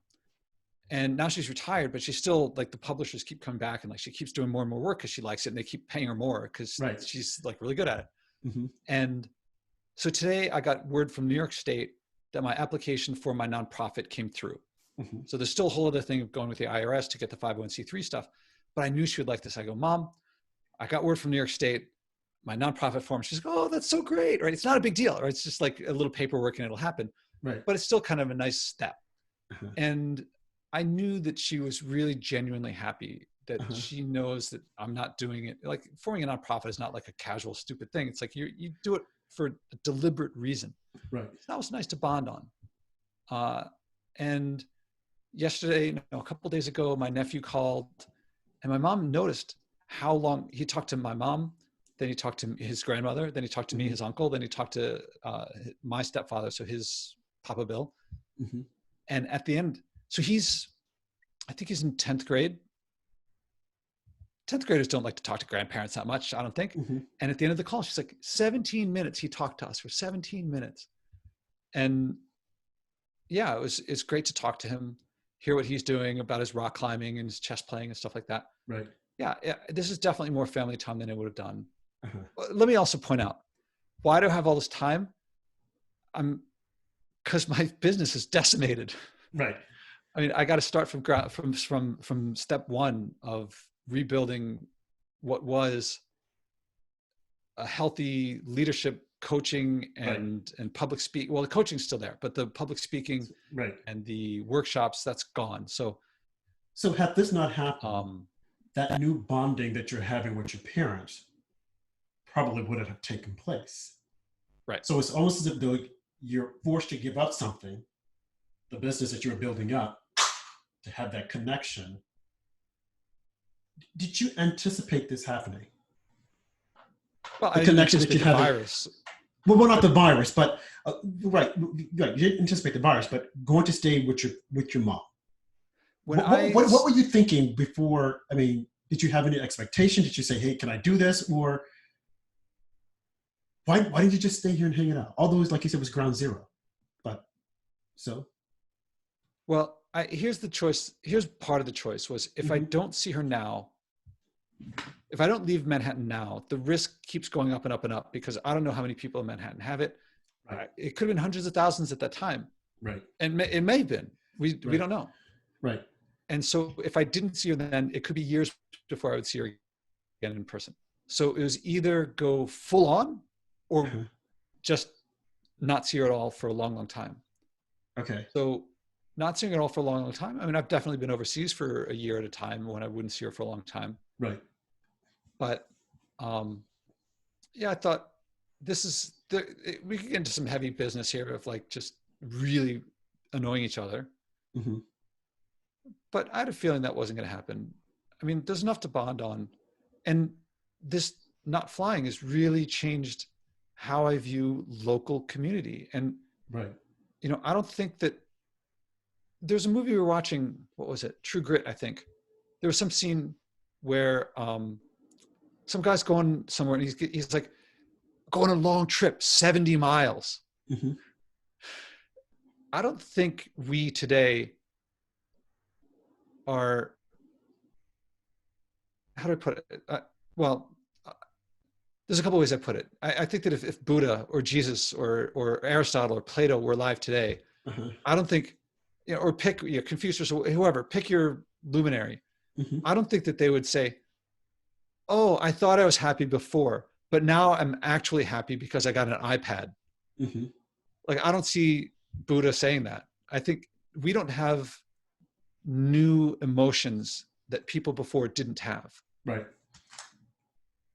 And now she's retired, but she's still like, the publishers keep coming back and like, she keeps doing more and more work because she likes it and they keep paying her more because she's like really good at it. And so today I got word from New York State that my application for my nonprofit came through. So there's still a whole other thing of going with the IRS to get the 501c3 stuff, but I knew she would like this. I go, Mom, I got word from New York State, my nonprofit form. She's like, oh, that's so great, right? It's not a big deal, right? It's just like a little paperwork and it'll happen. Right. But it's still kind of a nice step. And I knew that she was really genuinely happy that she knows that I'm not doing it. Like forming a nonprofit is not like a casual, stupid thing. It's like you do it for a deliberate reason. Right. That was nice to bond on. And yesterday, no, a couple of days ago, my nephew called, and my mom noticed how long he talked to my mom. Then he talked to his grandmother. Then he talked to me, his uncle. Then he talked to my stepfather, so his Papa Bill. Mm-hmm. And at the end, so I think he's in 10th grade. 10th graders don't like to talk to grandparents that much, I don't think. Mm-hmm. And at the end of the call, she's like, 17 minutes. He talked to us for 17 minutes. And yeah, it's great to talk to him, hear what he's doing about his rock climbing and his chess playing and stuff like that. Right. Yeah, this is definitely more family time than I would have done. Uh-huh. Let me also point out, why do I have all this time? Because my business is decimated. Right. I mean, I got to start from step one of rebuilding what was a healthy leadership coaching and public speak. Well, the coaching's still there, but the public speaking and the workshops, that's gone. So had this not happened, that new bonding that you're having with your parents probably wouldn't have taken place. Right. So it's almost as if though you're forced to give up something, the business that you were building up, to have that connection. Did you anticipate this happening? Well, The I connection didn't that you anticipate the had. virus. Well, not the virus, but right. You didn't anticipate the virus, but going to stay with your mom. What were you thinking before? I mean, did you have any expectation? Did you say, "Hey, can I do this?" Or why didn't you just stay here and hang it out? Although, like you said, it was ground zero. But so. Well, here's the choice. Here's part of the choice was if I don't see her now, if I don't leave Manhattan now, the risk keeps going up and up and up because I don't know how many people in Manhattan have it. Right. It could have been hundreds of thousands at that time. Right. And it may have been. We don't know. Right. And so if I didn't see her then, it could be years before I would see her again in person. So it was either go full on or just not see her at all for a long, long time. Okay. So not seeing her at all for a long, long time. I mean, I've definitely been overseas for a year at a time when I wouldn't see her for a long time. Right. But yeah, I thought we could get into some heavy business here of like just really annoying each other. Mm-hmm. But I had a feeling that wasn't going to happen. I mean, there's enough to bond on. And this not flying has really changed how I view local community. And, you know, I don't think that there's a movie we were watching. What was it? True Grit, I think. There was some scene where some guy's going somewhere and he's like going on a long trip, 70 miles. Mm-hmm. I don't think we today are, how do I put it? There's a couple ways I put it. I think that if Buddha or Jesus or Aristotle or Plato were alive today, I don't think, you know, or pick Confucius or whoever, pick your luminary. Mm-hmm. I don't think that they would say, "Oh, I thought I was happy before, but now I'm actually happy because I got an iPad." Mm-hmm. Like, I don't see Buddha saying that. I think we don't have new emotions that people before didn't have. Right.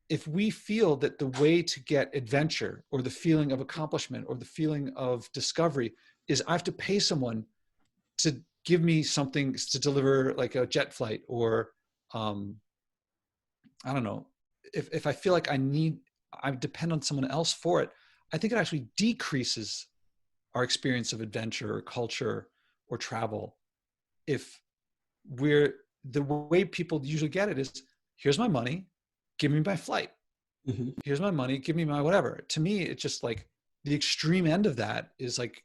If we feel that the way to get adventure or the feeling of accomplishment or the feeling of discovery is I have to pay someone to give me something to deliver, like a jet flight, or I don't know, if I feel like I depend on someone else for it, I think it actually decreases our experience of adventure or culture or travel. If the way people usually get it is, here's my money, give me my flight. Mm-hmm. Here's my money, give me my whatever. To me, it's just like the extreme end of that is like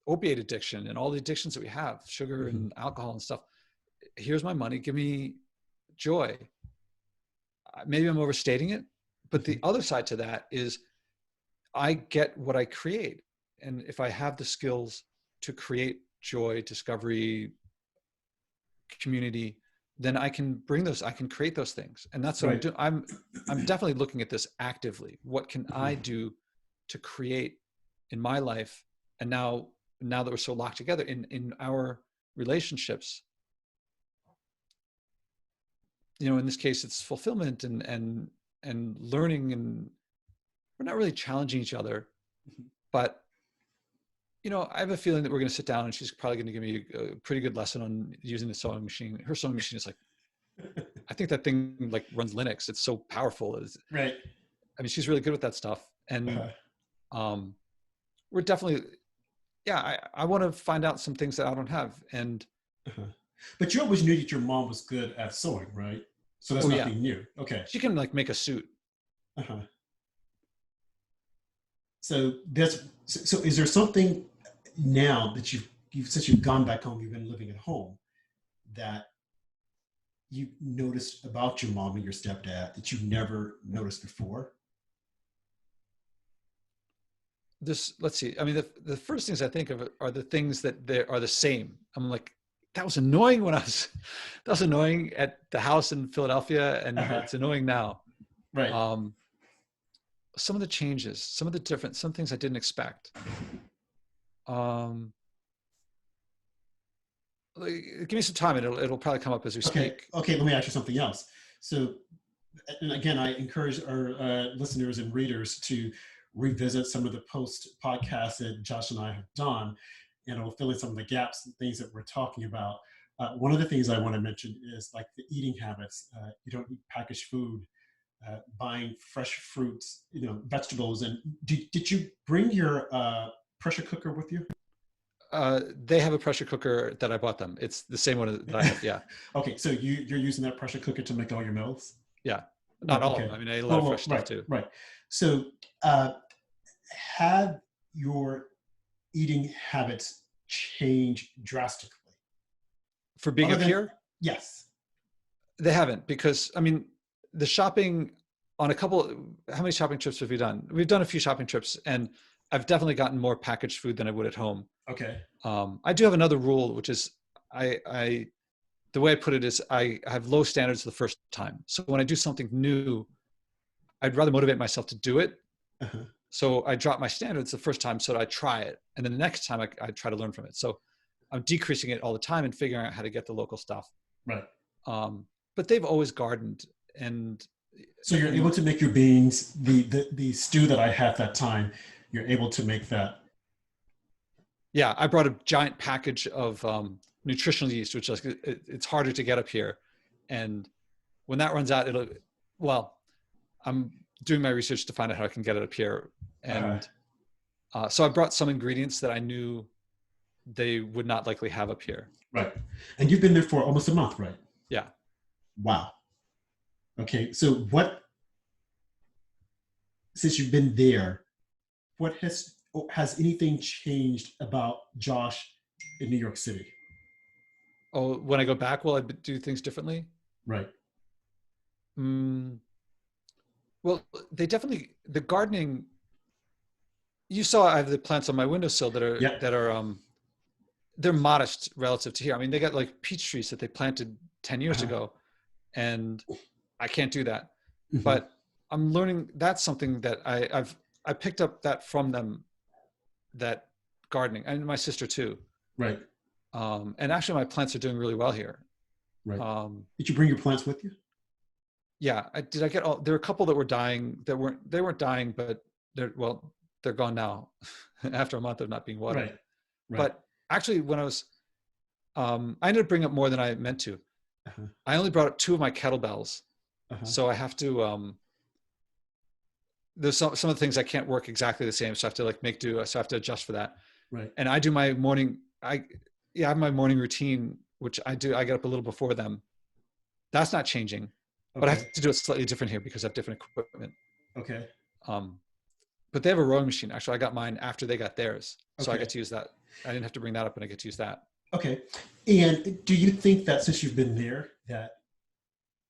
opiate addiction and all the addictions that we have, sugar and alcohol and stuff. Here's my money, give me joy. Maybe I'm overstating it, but the other side to that is I get what I create. And if I have the skills to create joy, discovery, community, then I can create those things. And that's what I'm doing. I'm definitely looking at this actively. What can I do to create in my life? And now that we're so locked together in our relationships, you know, in this case, it's fulfillment and learning, and we're not really challenging each other, but I have a feeling that we're going to sit down and she's probably going to give me a pretty good lesson on using the sewing machine. Her sewing machine is like, I think that thing like runs Linux. It's so powerful. Right. I mean, she's really good with that stuff. And um, we're definitely, yeah, I want to find out some things that I don't have. And but you always knew that your mom was good at sewing, right? So that's oh yeah, nothing new. Okay. she can like make a suit. Uh-huh. So so is there something now that you've since you've gone back home, you've been living at home, that you noticed about your mom and your stepdad that you've never noticed before? Let's see. I mean, the first things I think of are the things that they are the same. I'm like, that was annoying that was annoying at the house in Philadelphia, and it's annoying now. Right. Some of the changes, some things I didn't expect. Give me some time, and it'll probably come up as we speak. Okay, let me ask you something else. So, and again, I encourage our listeners and readers to revisit some of the post podcasts that Josh and I have done, and it'll fill in some of the gaps and things that we're talking about. One of the things I want to mention is like the eating habits. You don't eat packaged food, buying fresh fruits, vegetables. And did you bring your pressure cooker with you? They have a pressure cooker that I bought them. It's the same one that I have. Yeah. Okay, so you're using that pressure cooker to make all your meals? Yeah, not all. I mean, I ate a lot of fresh stuff too. Right. So, have your eating habits changed drastically for being up here? Yes, they haven't, because I mean, the shopping on how many shopping trips have we done? We've done a few shopping trips, and I've definitely gotten more packaged food than I would at home. Okay. I do have another rule, which is the way I put it is I have low standards the first time. So when I do something new, I'd rather motivate myself to do it. So I drop my standards the first time so that I try it. And then the next time I try to learn from it. So I'm decreasing it all the time and figuring out how to get the local stuff. Right. But they've always gardened. And so you're able to make your beans, the stew that I had that time, you're able to make that. Yeah, I brought a giant package of nutritional yeast, which it's harder to get up here. And when that runs out, I'm doing my research to find out how I can get it up here. And so I brought some ingredients that I knew they would not likely have up here. Right. And you've been there for almost a month, right? Yeah. Wow. Okay. So since you've been there, what has anything changed about Josh in New York City? Oh, when I go back, will I do things differently? Right. Well, the gardening, you saw I have the plants on my windowsill that are they're modest relative to here. I mean, they got like peach trees that they planted 10 years ago, and I can't do that. But I'm learning. That's something that I picked up that from them, that gardening, and my sister too. Right. And actually my plants are doing really well here. Right. Did you bring your plants with you? Yeah. There were a couple that were dying they weren't dying, but they're gone now after a month of not being watered. Right. But actually when I ended up bringing up more than I meant to. I only brought up 2 of my kettlebells. So I have to, there's some of the things I can't work exactly the same. So I have to like make do. So I have to adjust for that. Right. And I do my morning, I have my morning routine, which I get up a little before them. That's not changing, but I have to do it slightly different here because I have different equipment. Okay. But they have a rowing machine. Actually, I got mine after they got theirs. So I get to use that. I didn't have to bring that up, and I get to use that. Okay. And do you think that since you've been there that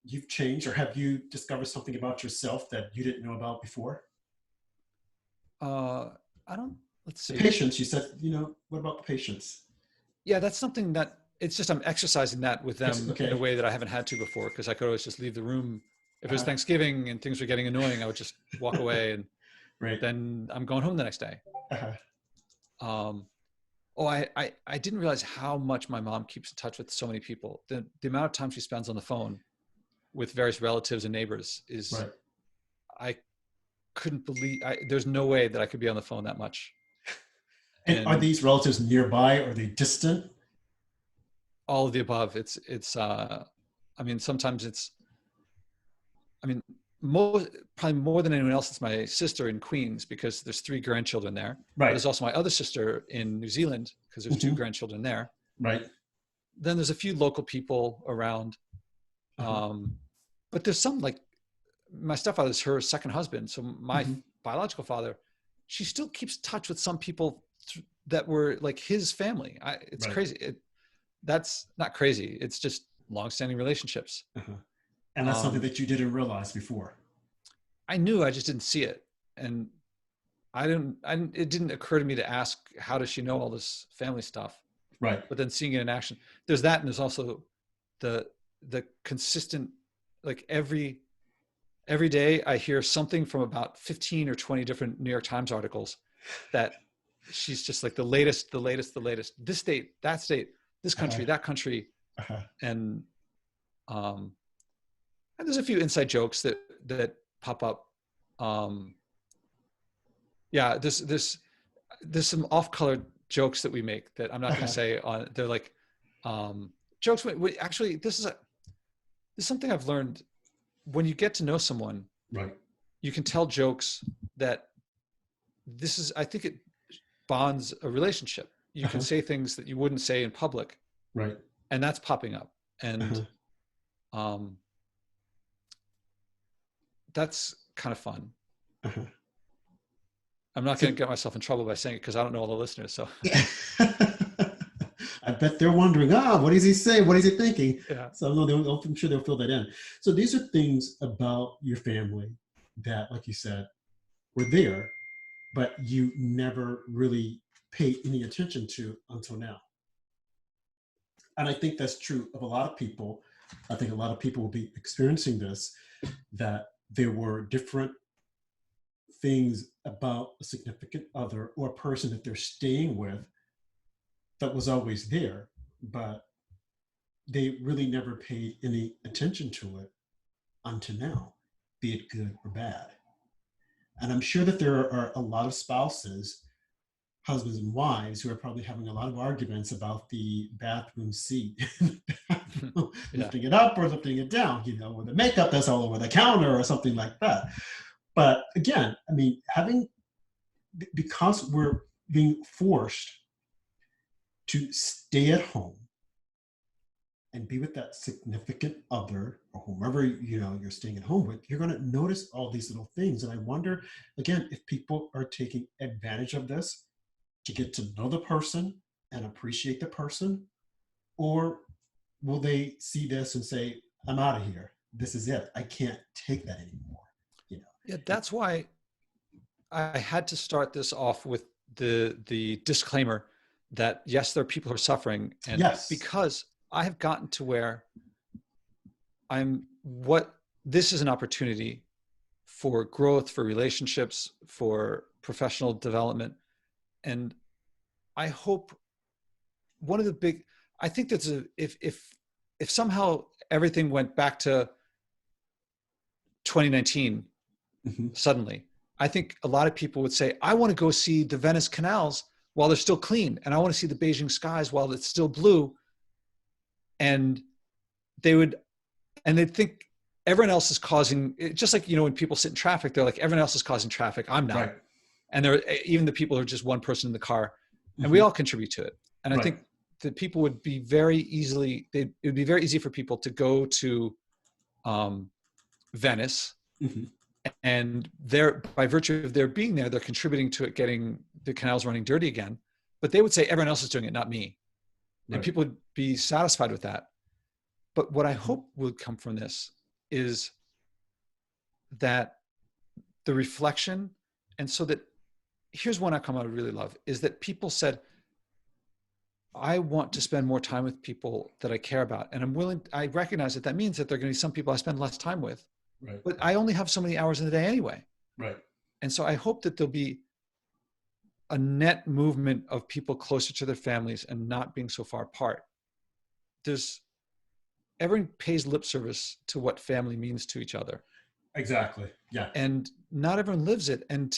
you've changed, or have you discovered something about yourself that you didn't know about before? Let's see. The patience, you said, what about the patience? Yeah, that's something that it's just, I'm exercising that with them in a way that I haven't had to before, because I could always just leave the room. If it was Thanksgiving and things were getting annoying, I would just walk away and then I'm going home the next day. I didn't realize how much my mom keeps in touch with so many people. The amount of time she spends on the phone with various relatives and neighbors is, I couldn't believe, there's no way that I could be on the phone that much. And are and these relatives nearby? Are they distant? all of the above. I mean, sometimes I mean, probably more than anyone else, it's my sister in Queens because there's 3 grandchildren there. But Right. there's also my other sister in New Zealand because there's 2 grandchildren there. Right. Then there's a few local people around. Uh-huh. But there's some, like, my stepfather's her second husband. So my Mhm. biological father, she still keeps touch with some people that were like his family. It's Right. crazy. That's not crazy. It's just longstanding relationships. Uh-huh. And that's something Um, that you didn't realize before. I knew, I just didn't see it. And it didn't occur to me to ask, how does she know all this family stuff? Right. But then seeing it in action, there's that. And there's also the, the consistent, like every day I hear something from about 15 or 20 different New York Times articles that she's just like the latest, this state, this Uh-huh. country, that country. Uh-huh. And, um, and there's a few inside jokes that pop up. Um, yeah, there's some off-colored jokes that we make that I'm not going to Uh-huh. say on. They're like jokes. Actually, this is something I've learned. When you get to know someone, Right. you can tell jokes that I think it bonds a relationship. You can Uh-huh. say things that you wouldn't say in public, Right. and that's popping up. And Uh-huh. um, that's kind of fun. Uh-huh. I'm not So going to get myself in trouble by saying it because I don't know all the listeners. So I bet they're wondering, what does he say? What is he thinking? yeah. So no, I'm sure they'll fill that in. So these are things about your family that, like you said, were there, but you never really paid any attention to until now. And I think that's true of a lot of people. I think a lot of people will be experiencing this, that there were different things about a significant other or a person that they're staying with that was always there, but they really never paid any attention to it until now, be it good or bad. And I'm sure that there are a lot of spouses, husbands and wives, who are probably having a lot of arguments about the bathroom seat, Yeah. lifting it up or lifting it down, or the makeup that's all over the counter or something like that. But again, I mean, because we're being forced to stay at home and be with that significant other or whomever you're staying at home with, you're going to notice all these little things. And I wonder, again, if people are taking advantage of this to get to know the person and appreciate the person, or will they see this and say, I'm out of here, this is it, I can't take that anymore. Yeah, that's why I had to start this off with the disclaimer that yes, there are people who are suffering, and Yes. because I have gotten to where this is an opportunity for growth, for relationships, for professional development, and I hope one of the big, I think that's if somehow everything went back to 2019 Mm-hmm. suddenly, I think a lot of people would say, I want to go see the Venice canals while they're still clean. And I want to see the Beijing skies while it's still blue. And they'd think everyone else is causing, just like, when people sit in traffic, they're like, everyone else is causing traffic, I'm not. Right. And there, even the people who are just one person in the car, and we Mm-hmm. all contribute to it. And I Right. think that people would be it would be very easy for people to go to Venice, Mm-hmm. and by virtue of their being there, they're contributing to it getting the canals running dirty again. But they would say everyone else is doing it, not me. And Right. people would be satisfied with that. But what I Mm-hmm. hope would come from this is that the reflection, and so that here's one outcome I would really love, is that people said, I want to spend more time with people that I care about. And I recognize that means that there are going to be some people I spend less time with, Right. but I only have so many hours in the day anyway. Right. And so I hope that there'll be a net movement of people closer to their families and not being so far apart. Everyone pays lip service to what family means to each other. Exactly. Yeah. And not everyone lives it. And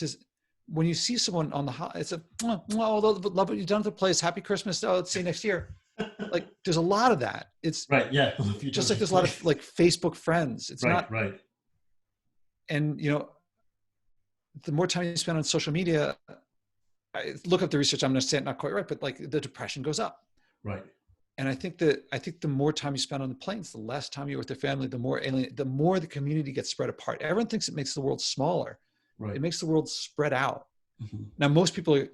when you see someone on it's a, oh, love what you've done at the place. Happy Christmas. Oh, let's see you next year. Like there's a lot of that. It's Right. Yeah. just like there's a lot of like Facebook friends. It's Right. not, Right. and the more time you spend on social media, I look up the research. I'm going to say it not quite right, but like the depression goes up. Right. And I think the more time you spend on the planes, the less time you're with your family, the more the community gets spread apart. Everyone thinks it makes the world smaller. Right. It makes the world spread out. Mm-hmm. Now, most people,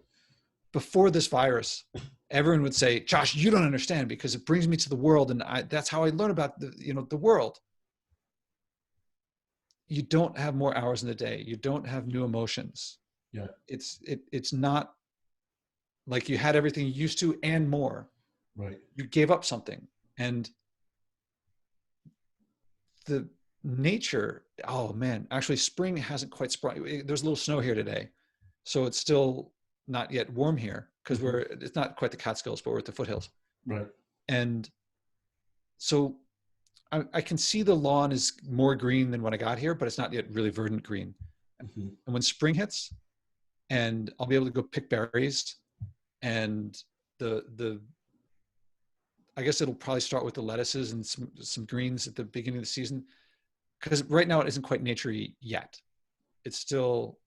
before this virus, everyone would say, Josh, you don't understand because it brings me to the world. And that's how I learn about the world. You don't have more hours in the day. You don't have new emotions. Yeah. It's not like you had everything you used to and more. Right. You gave up something. And the nature, oh man, actually spring hasn't quite sprung. There's a little snow here today. So it's still not yet warm here because it's not quite the Catskills, but we're at the foothills. Right. And so I can see the lawn is more green than when I got here, but it's not yet really verdant green. Mm-hmm. And when spring hits and I'll be able to go pick berries, and I guess it'll probably start with the lettuces and some greens at the beginning of the season, because right now it isn't quite naturey yet. There's still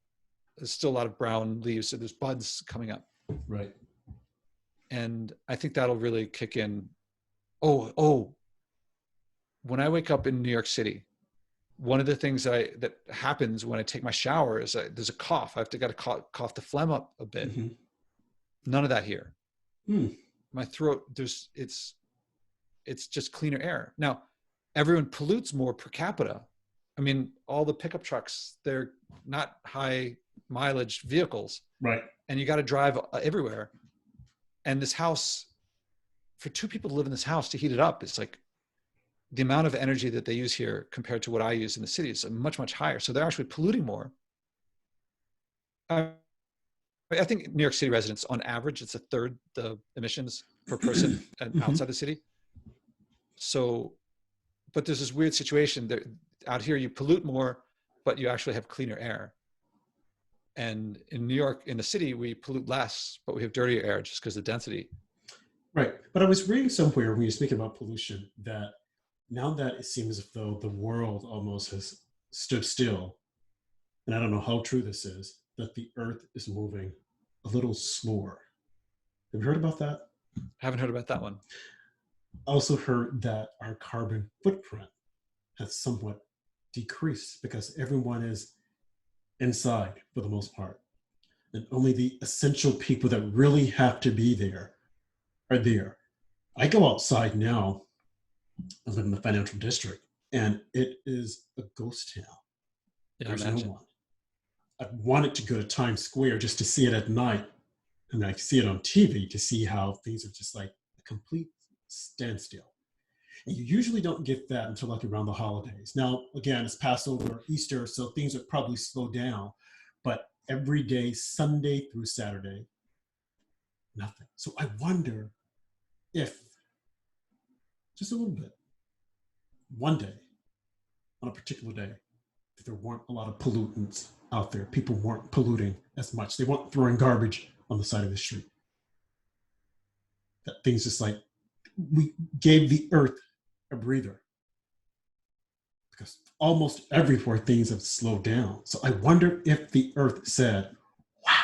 a lot of brown leaves, so there's buds coming up. Right. And I think that'll really kick in. Oh, when I wake up in New York City, one of the things that happens when I take my shower is there's a cough. Got to cough the phlegm up a bit. Mm-hmm. None of that here. My throat, it's just cleaner air. Now, everyone pollutes more per capita. I mean, all the pickup trucks, they're not high mileage vehicles. Right. And you got to drive everywhere. And this house, for two people to live in this house to heat it up, it's like the amount of energy that they use here compared to what I use in the city is much, much higher. So they're actually polluting more. I think New York City residents, on average, it's a third the emissions per person outside the city. So, but there's this weird situation that out here you pollute more, but you actually have cleaner air. And in New York, in the city, we pollute less, but we have dirtier air just because of the density. Right. But I was reading somewhere when you speak about pollution that now that it seems as though the world almost has stood still, and I don't know how true this is, that the earth is moving a little slower. Have you heard about that? I haven't heard about that one. I also heard that our carbon footprint has somewhat decreased because everyone is inside for the most part. And only the essential people that really have to be there are there. I go outside now. I live in the financial district, and it is a ghost town. Yeah, there's no one. I wanted to go to Times Square just to see it at night, and I see it on TV to see how things are just like a complete standstill. And you usually don't get that until like around the holidays. Now, again, it's Passover or Easter, so things would probably slow down. But every day, Sunday through Saturday, nothing. So I wonder if, just a little bit, one day, on a particular day, if there weren't a lot of pollutants out there, people weren't polluting as much. They weren't throwing garbage on the side of the street. That things just like, we gave the earth a breather, because almost everywhere things have slowed down. So I wonder if the earth said, wow,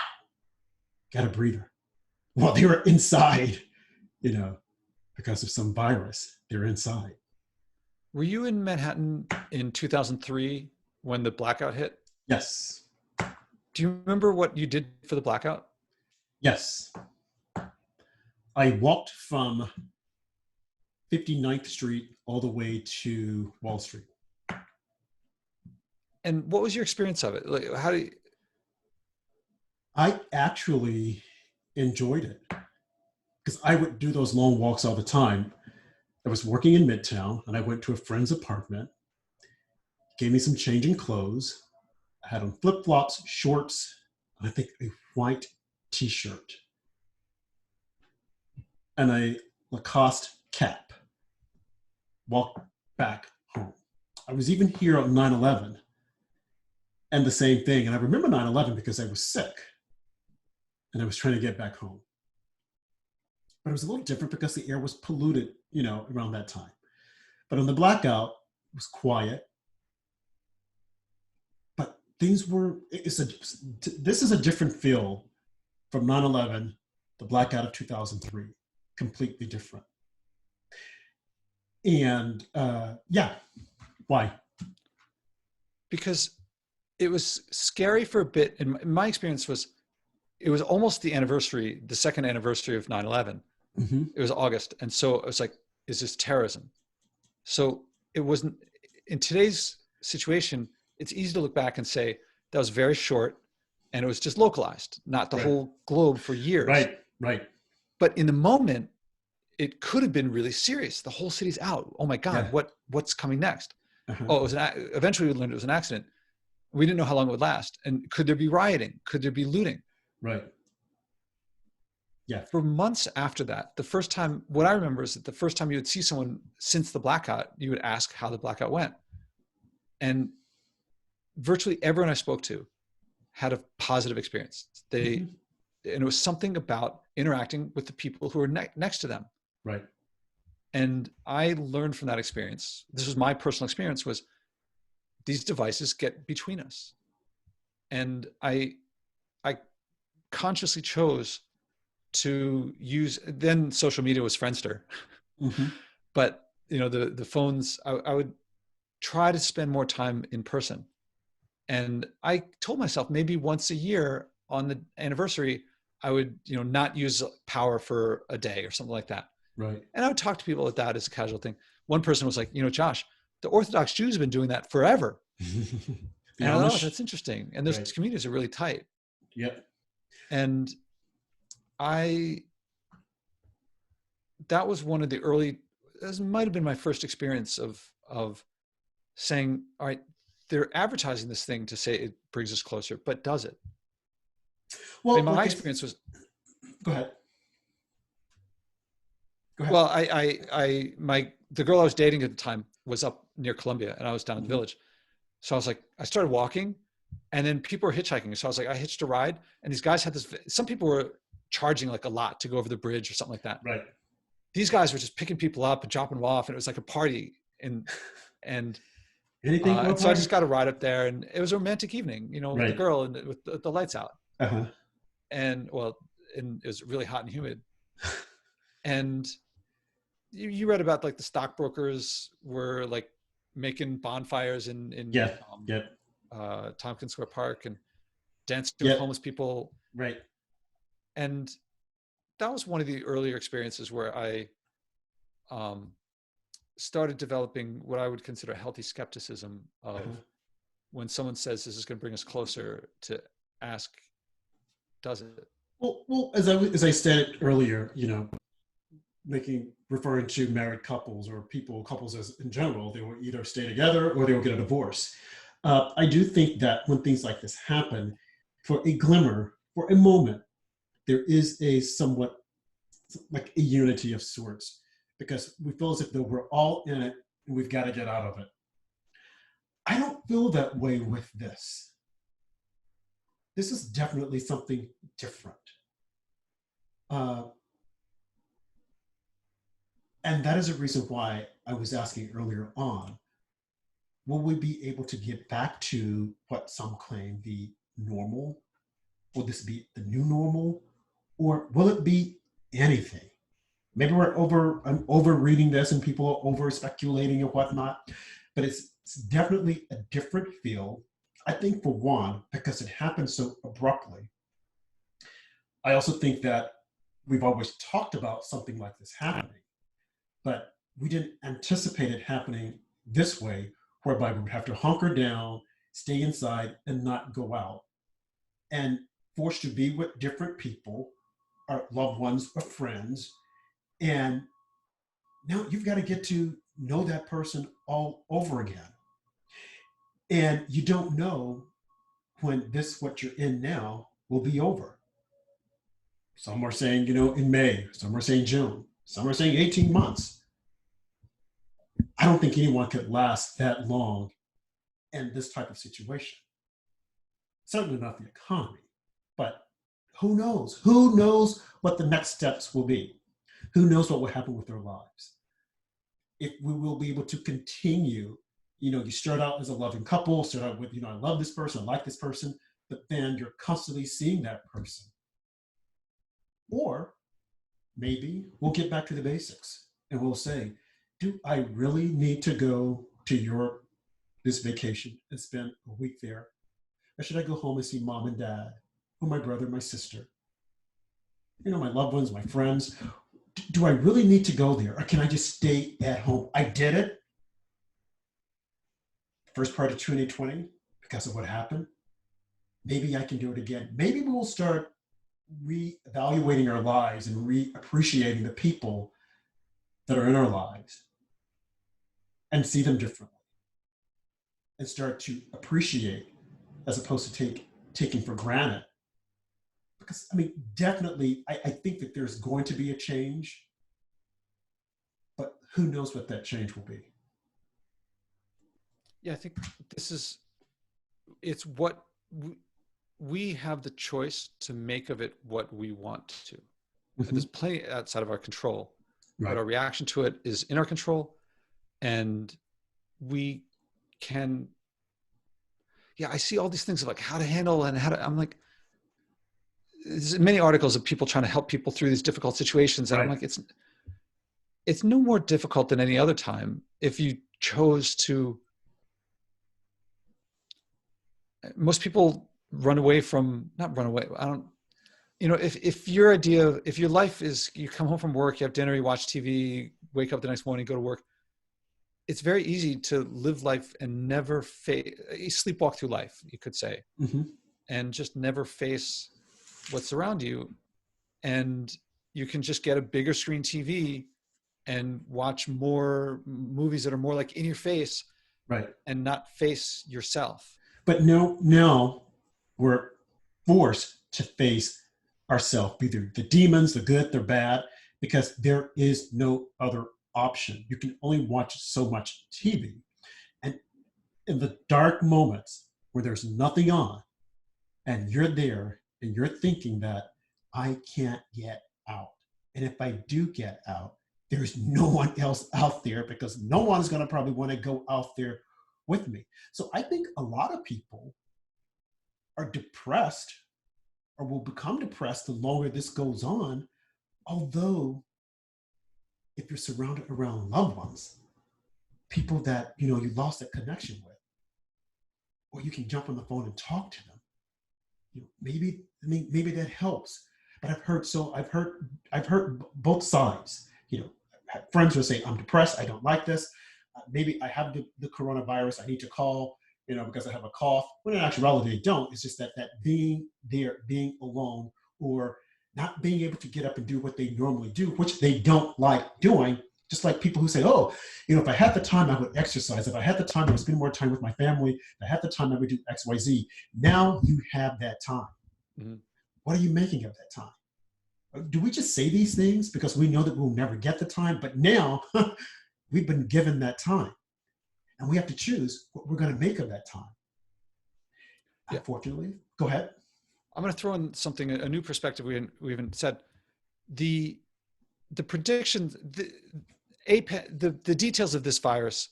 got a breather. Well, they were inside, because of some virus, they're inside. Were you in Manhattan in 2003 when the blackout hit? Yes. Do you remember what you did for the blackout? Yes. I walked from 59th Street all the way to Wall Street. And what was your experience of it? Like, I actually enjoyed it because I would do those long walks all the time. I was working in Midtown, and I went to a friend's apartment, gave me some change in clothes. I had on flip-flops, shorts, and I think a white t-shirt and a Lacoste cap. Walked back home. I was even here on 9/11 and the same thing. And I remember 9/11 because I was sick. and I was trying to get back home. But it was a little different because the air was polluted, around that time. But on the blackout, it was quiet. But things were, this is a different feel from 9/11, the blackout of 2003, completely different. And yeah, why? Because it was scary for a bit. And my experience was, it was almost the anniversary, the second anniversary of 9/11. Mm-hmm. It was August. And so it was like, is this terrorism? So it wasn't, in today's situation, it's easy to look back and say that was very short and it was just localized, not the Right. whole globe for years. Right. But in the moment, it could have been really serious. The whole city's out. Oh my God, Yeah. what's coming next? Uh-huh. Oh, eventually we learned it was an accident. We didn't know how long it would last. And could there be rioting? Could there be looting? Right. Yeah. For months after that, the first time, what I remember is that the first time you would see someone since the blackout, you would ask how the blackout went. And virtually everyone I spoke to had a positive experience. And it was something about interacting with the people who were next to them. Right. And I learned from that experience. This was my personal experience, was these devices get between us. And I consciously chose to use, then social media was Friendster. Mm-hmm. But the phones, I would try to spend more time in person. And I told myself maybe once a year on the anniversary, I would, not use power for a day or something like that. Right. And I would talk to people about that as a casual thing. One person was like, Josh, the Orthodox Jews have been doing that forever. And I thought, oh, that's interesting. And those communities are really tight. Yep. And that was one of the early, this might have been my first experience of saying, all right, they're advertising this thing to say it brings us closer, but does it? Well, my experience was. Go ahead. Well, the girl I was dating at the time was up near Columbia and I was down in the village. So I was like, I started walking and then people were hitchhiking. So I was like, I hitched a ride and these guys had some people were charging like a lot to go over the bridge or something like that. Right. These guys were just picking people up and dropping them off. And it was like a party. And anything. So I just got a ride up there and it was a romantic evening, with the girl and with the lights out. Uh-huh. And it was really hot and humid. And you read about like the stockbrokers were like making bonfires in Tompkins Square Park and dancing with homeless people. Right. And that was one of the earlier experiences where I started developing what I would consider healthy skepticism of when someone says this is going to bring us closer, to ask, does it? Well, as I stated earlier, referring to married couples or couples as in general, they will either stay together or they will get a divorce. I do think that when things like this happen, for a glimmer, for a moment, there is a somewhat like a unity of sorts, because we feel as if though we're all in it and we've got to get out of it. I don't feel that way with this. This is definitely something different. And that is a reason why I was asking earlier on, will we be able to get back to what some claim the normal? Will this be the new normal? Or will it be anything? Maybe I'm over reading this and people are over speculating and whatnot, but it's definitely a different feel. I think for one, because it happened so abruptly. I also think that we've always talked about something like this happening, but we didn't anticipate it happening this way, whereby we would have to hunker down, stay inside, and not go out, and forced to be with different people, our loved ones or friends. And now you've got to get to know that person all over again. And you don't know when what you're in now will be over. Some are saying, in May, some are saying June, some are saying 18 months. I don't think anyone could last that long in this type of situation. Certainly not the economy, but Who knows? Who knows what the next steps will be? Who knows what will happen with their lives? If we will be able to continue, you start out as a loving couple, start out with, I love this person, I like this person, but then you're constantly seeing that person. Or maybe we'll get back to the basics and we'll say, do I really need to go to this vacation and spend a week there? Or should I go home and see mom and dad, or my brother, my sister, my loved ones, my friends? Do I really need to go there, or can I just stay at home? I did it first part of 2020 because of what happened. Maybe I can do it again. Maybe we will start reevaluating our lives and reappreciating the people that are in our lives and see them differently and start to appreciate as opposed to taking for granted. Because, definitely, I think that there's going to be a change, but who knows what that change will be. Yeah, I think it's what we have the choice to make of it what we want to. Mm-hmm. There's plenty outside of our control, right. But our reaction to it is in our control, and we can. Yeah, I see all these things of like how to handle and I'm like, there's many articles of people trying to help people through these difficult situations, and right. I'm like, it's no more difficult than any other time if you chose to. Most people not run away. If your life is, you come home from work, you have dinner, you watch TV, wake up the next morning, go to work. It's very easy to live life and never sleepwalk through life, you could say, mm-hmm. and just never face what's around you. And you can just get a bigger screen TV and watch more movies that are more like in your face, right? And not face yourself. But no, we're forced to face ourselves, either the demons, the good, the bad, because there is no other option. You can only watch so much TV. And in the dark moments where there's nothing on and you're there and you're thinking that I can't get out. And if I do get out, there's no one else out there because no one's going to probably want to go out there with me. So I think a lot of people are depressed or will become depressed the longer this goes on. Although if you're surrounded around loved ones, people that, you lost that connection with, or you can jump on the phone and talk to them, maybe that helps. But I've heard both sides. Friends will say, I'm depressed, I don't like this. Maybe I have the coronavirus, I need to call, because I have a cough. When in actuality, they don't. It's just that being there, being alone, or not being able to get up and do what they normally do, which they don't like doing. Just like people who say, oh, if I had the time, I would exercise. If I had the time, I would spend more time with my family. If I had the time, I would do X, Y, Z. Now you have that time. Mm-hmm. What are you making of that time? Do we just say these things because we know that we'll never get the time? But now we've been given that time. And we have to choose what we're going to make of that time. Yeah. Unfortunately, go ahead. I'm going to throw in something, a new perspective we haven't said. The predictions, the details of this virus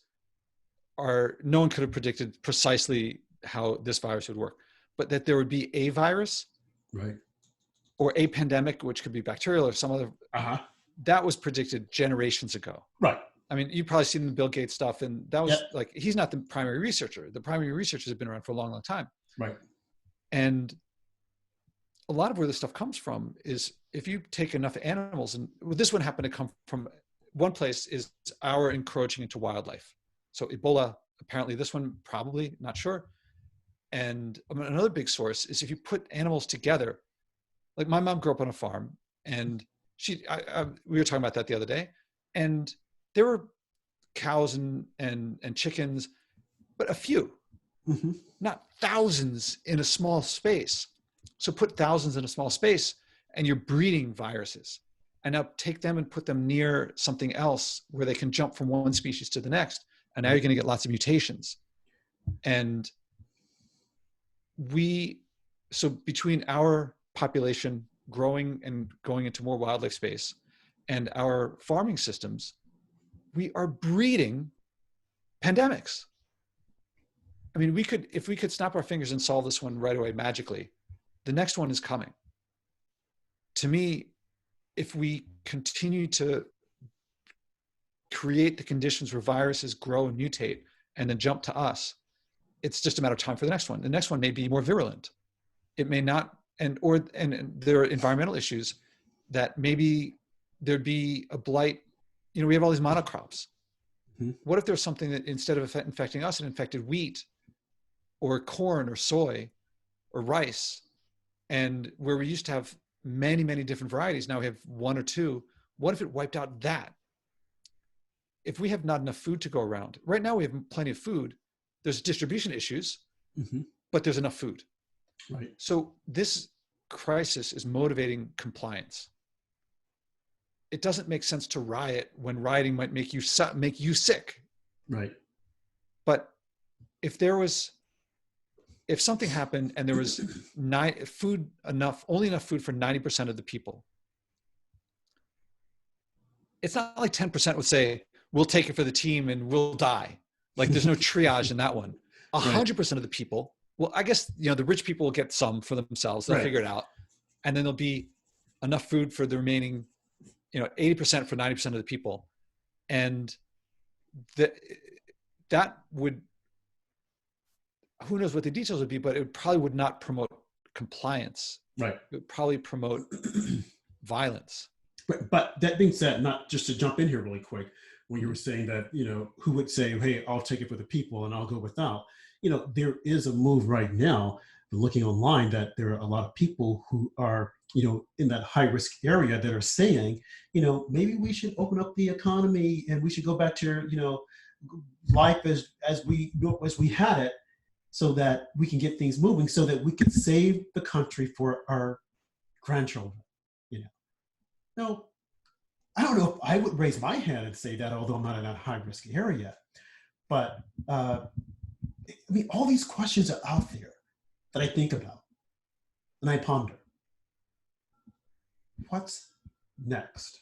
no one could have predicted precisely how this virus would work, but that there would be a virus, right, or a pandemic, which could be bacterial or some other, that was predicted generations ago. Right. I mean, you've probably seen the Bill Gates stuff, and that was like, he's not the primary researcher. The primary researchers have been around for a long, long time. Right. And a lot of where this stuff comes from is if you take enough animals, and this one happened to come from one place, is our encroaching into wildlife. So Ebola, apparently this one, probably, not sure. And another big source is if you put animals together, like my mom grew up on a farm, and we were talking about that the other day, and there were cows and chickens, but a few, mm-hmm. not thousands in a small space. So put thousands in a small space and you're breeding viruses. And now take them and put them near something else where they can jump from one species to the next. And now you're going to get lots of mutations. And so between our population growing and going into more wildlife space and our farming systems, we are breeding pandemics. I mean, if we could snap our fingers and solve this one right away magically, the next one is coming. To me, if we continue to create the conditions where viruses grow and mutate and then jump to us, it's just a matter of time for the next one. The next one may be more virulent. It may not, and there are environmental issues that maybe there'd be a blight. You know, we have all these monocrops. Mm-hmm. What if there's something that instead of infecting us, it infected wheat or corn or soy or rice? And where we used to have many, many different varieties, now we have one or two. What if it wiped out that? If we have not enough food to go around, right now we have plenty of food. There's distribution issues, mm-hmm. but there's enough food. Right. So this crisis is motivating compliance. It doesn't make sense to riot when rioting might make you sick. Right. But if something happened and there was only enough food for 90% of the people, it's not like 10% would say, we'll take it for the team and we'll die. Like there's no triage in that one. 100% of the people, well, I guess, you know, the rich people will get some for themselves. They'll figure it out. And then there'll be enough food for the remaining, you know, 80% for 90% of the people. And that would, who knows what the details would be, but it probably would not promote compliance. Right. It would probably promote violence. But that being said, not just to jump in here really quick, when you were saying that, you know, who would say, hey, I'll take it for the people and I'll go without, you know, there is a move right now, looking online, that there are a lot of people who are, you know, in that high risk area that are saying, you know, maybe we should open up the economy and we should go back to, you know, life as we had it, so that we can get things moving, so that we can save the country for our grandchildren, you know. No, I don't know if I would raise my hand and say that, although I'm not in a high risk area. But I mean, all these questions are out there that I think about and I ponder. What's next?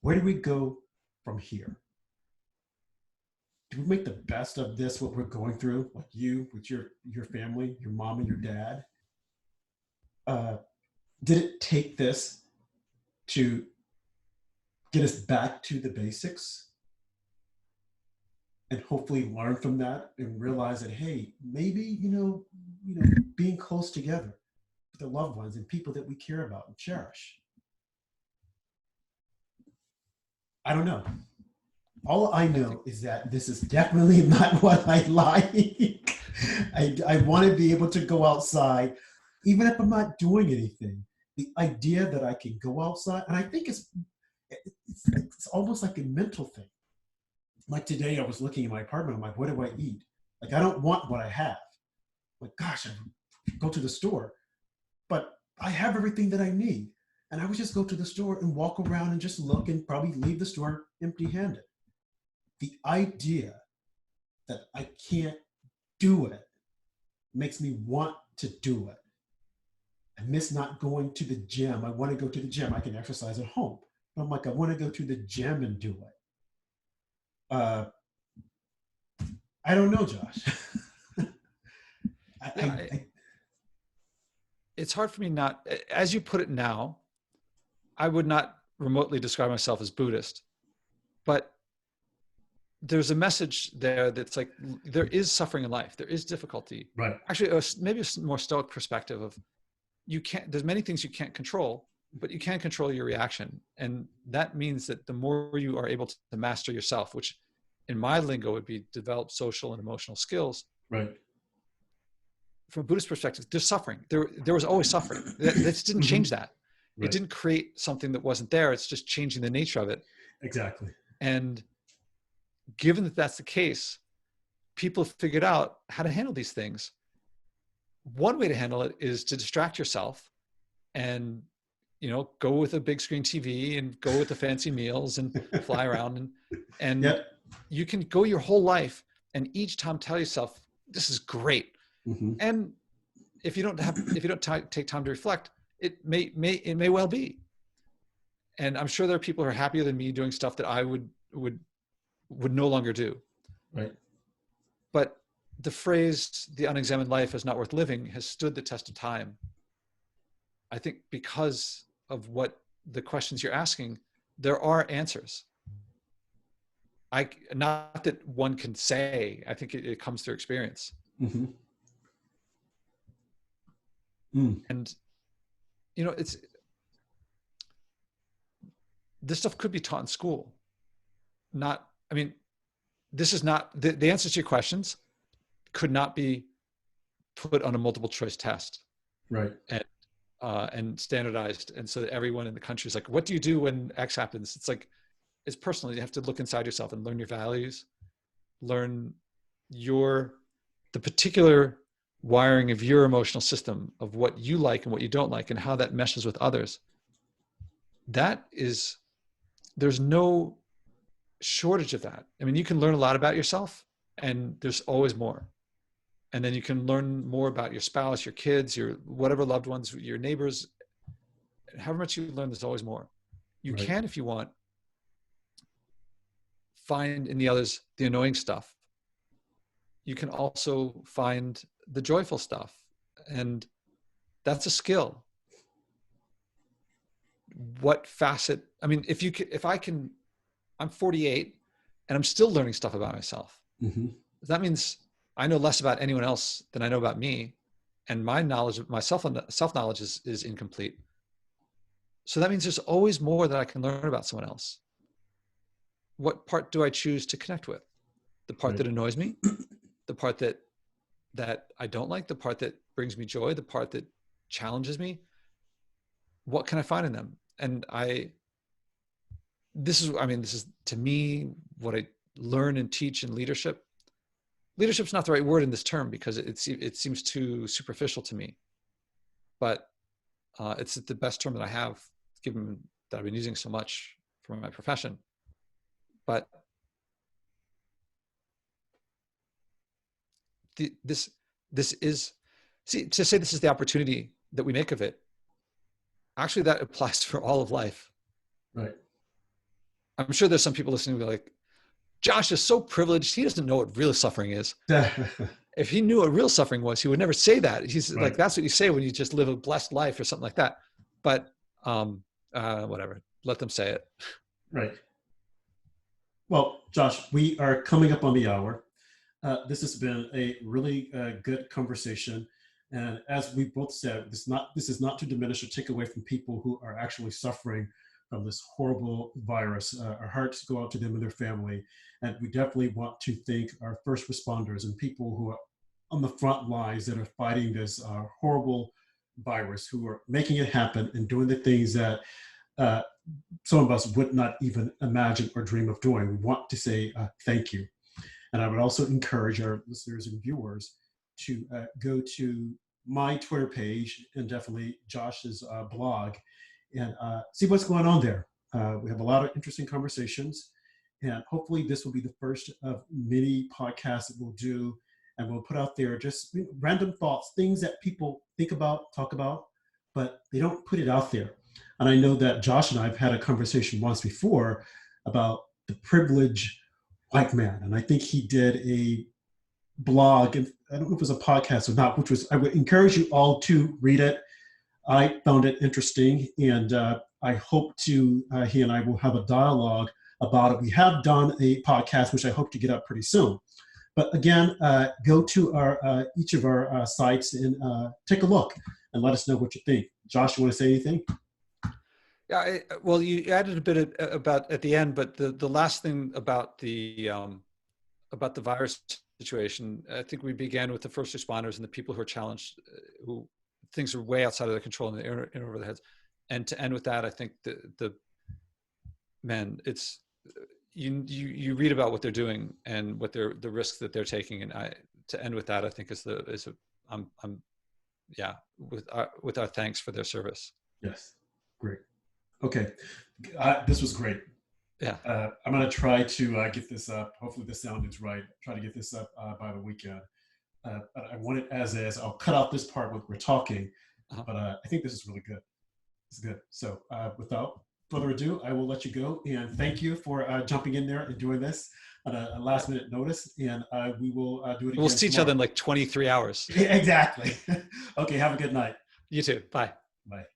Where do we go from here? Do we make the best of this, what we're going through, like you with your family, your mom and your dad? Did it take this to get us back to the basics and hopefully learn from that and realize that, hey, maybe, you know, being close together with the loved ones and people that we care about and cherish? I don't know. All I know is that this is definitely not what I like. I want to be able to go outside, even if I'm not doing anything. The idea that I can go outside, and I think it's almost like a mental thing. Like today, I was looking in my apartment. I'm like, what do I eat? Like, I don't want what I have. Like, gosh, I go to the store, but I have everything that I need. And I would just go to the store and walk around and just look and probably leave the store empty-handed. The idea that I can't do it makes me want to do it. I miss not going to the gym. I want to go to the gym. I can exercise at home. But I'm like, I want to go to the gym and do it. I don't know, Josh. It's hard for me not, as you put it now, I would not remotely describe myself as Buddhist, but there's a message there that's like, there is suffering in life. There is difficulty. Right. Actually, maybe a more stoic perspective of, there's many things you can't control, but you can control your reaction. And that means that the more you are able to master yourself, which in my lingo would be develop social and emotional skills. Right. From a Buddhist perspective, there's suffering. There was always suffering. That didn't change that. Right. It didn't create something that wasn't there. It's just changing the nature of it. Exactly. And given that that's the case, people have figured out how to handle these things. One way to handle it is to distract yourself and, you know, go with a big screen TV and go with the fancy meals and fly around and yep. You can go your whole life and each time tell yourself, this is great. Mm-hmm. And if you don't take time to reflect, it may well be. And I'm sure there are people who are happier than me doing stuff that I would no longer do. Right. But the phrase, the unexamined life is not worth living, has stood the test of time. I think because of what the questions you're asking, there are answers. Not that one can say, I think it comes through experience. Mm-hmm. Mm. And, you know, this stuff could be taught in school. This is not, the answers to your questions could not be put on a multiple choice test. Right. And standardized. And so that everyone in the country is like, what do you do when X happens? It's like, it's personal. You have to look inside yourself and learn your values, learn the particular wiring of your emotional system, of what you like and what you don't like and how that meshes with others. There's no shortage of that. I mean, you can learn a lot about yourself and there's always more. And then you can learn more about your spouse, your kids, your whatever loved ones, your neighbors. However much you learn, there's always more. You Right. can, if you want, find in the others the annoying stuff. You can also find the joyful stuff. And that's a skill. What facet, I mean, I'm 48 and I'm still learning stuff about myself. Mm-hmm. That means I know less about anyone else than I know about me. And my knowledge of myself, self-knowledge is incomplete. So that means there's always more that I can learn about someone else. What part do I choose to connect with? The part Right. that annoys me, the part that I don't like, the part that brings me joy, the part that challenges me. What can I find in them? And this is to me what I learn and teach in leadership. Leadership's not the right word in this term because it seems too superficial to me, but it's the best term that I have, given that I've been using so much for my profession. But this is, to say this is the opportunity that we make of it, actually that applies for all of life. Right. I'm sure there's some people listening who are like, Josh is so privileged, he doesn't know what real suffering is. If he knew what real suffering was, he would never say that. He's Right. like, that's what you say when you just live a blessed life or something like that. But whatever, let them say it. Right. Well, Josh, we are coming up on the hour. This has been a really good conversation. And as we both said, this is not to diminish or take away from people who are actually suffering from this horrible virus. Our hearts go out to them and their family. And we definitely want to thank our first responders and people who are on the front lines that are fighting this horrible virus, who are making it happen and doing the things that some of us would not even imagine or dream of doing. We want to say thank you. And I would also encourage our listeners and viewers to go to my Twitter page and definitely Josh's blog and see what's going on there. We have a lot of interesting conversations, and hopefully this will be the first of many podcasts that we'll do, and we'll put out there just random thoughts, things that people think about, talk about, but they don't put it out there. And I know that Josh and I have had a conversation once before about the privilege white man. And I think he did a blog, and I don't know if it was a podcast or not, which was, I would encourage you all to read it. I found it interesting, and I hope he and I will have a dialogue about it. We have done a podcast, which I hope to get up pretty soon. But again, go to each of our sites and take a look and let us know what you think. Josh, you want to say anything? Yeah, well, you added a bit about at the end, but the last thing about the virus situation, I think we began with the first responders and the people who are challenged, who things are way outside of their control and they're in over their heads. And to end with that, I think it's you read about what they're doing and what the risks that they're taking, and to end with that, I think with our thanks for their service. Yes, great. Okay, this was great. Yeah. I'm going to try to get this up. Hopefully the sound is right. Try to get this up by the weekend. But I want it as is. I'll cut out this part when we're talking, but I think this is really good. It's good. So without further ado, I will let you go. And thank you for jumping in there and doing this on a last minute notice. And we will do it again We'll see each tomorrow. other in like 23 hours. Exactly. Okay. Have a good night. You too. Bye. Bye.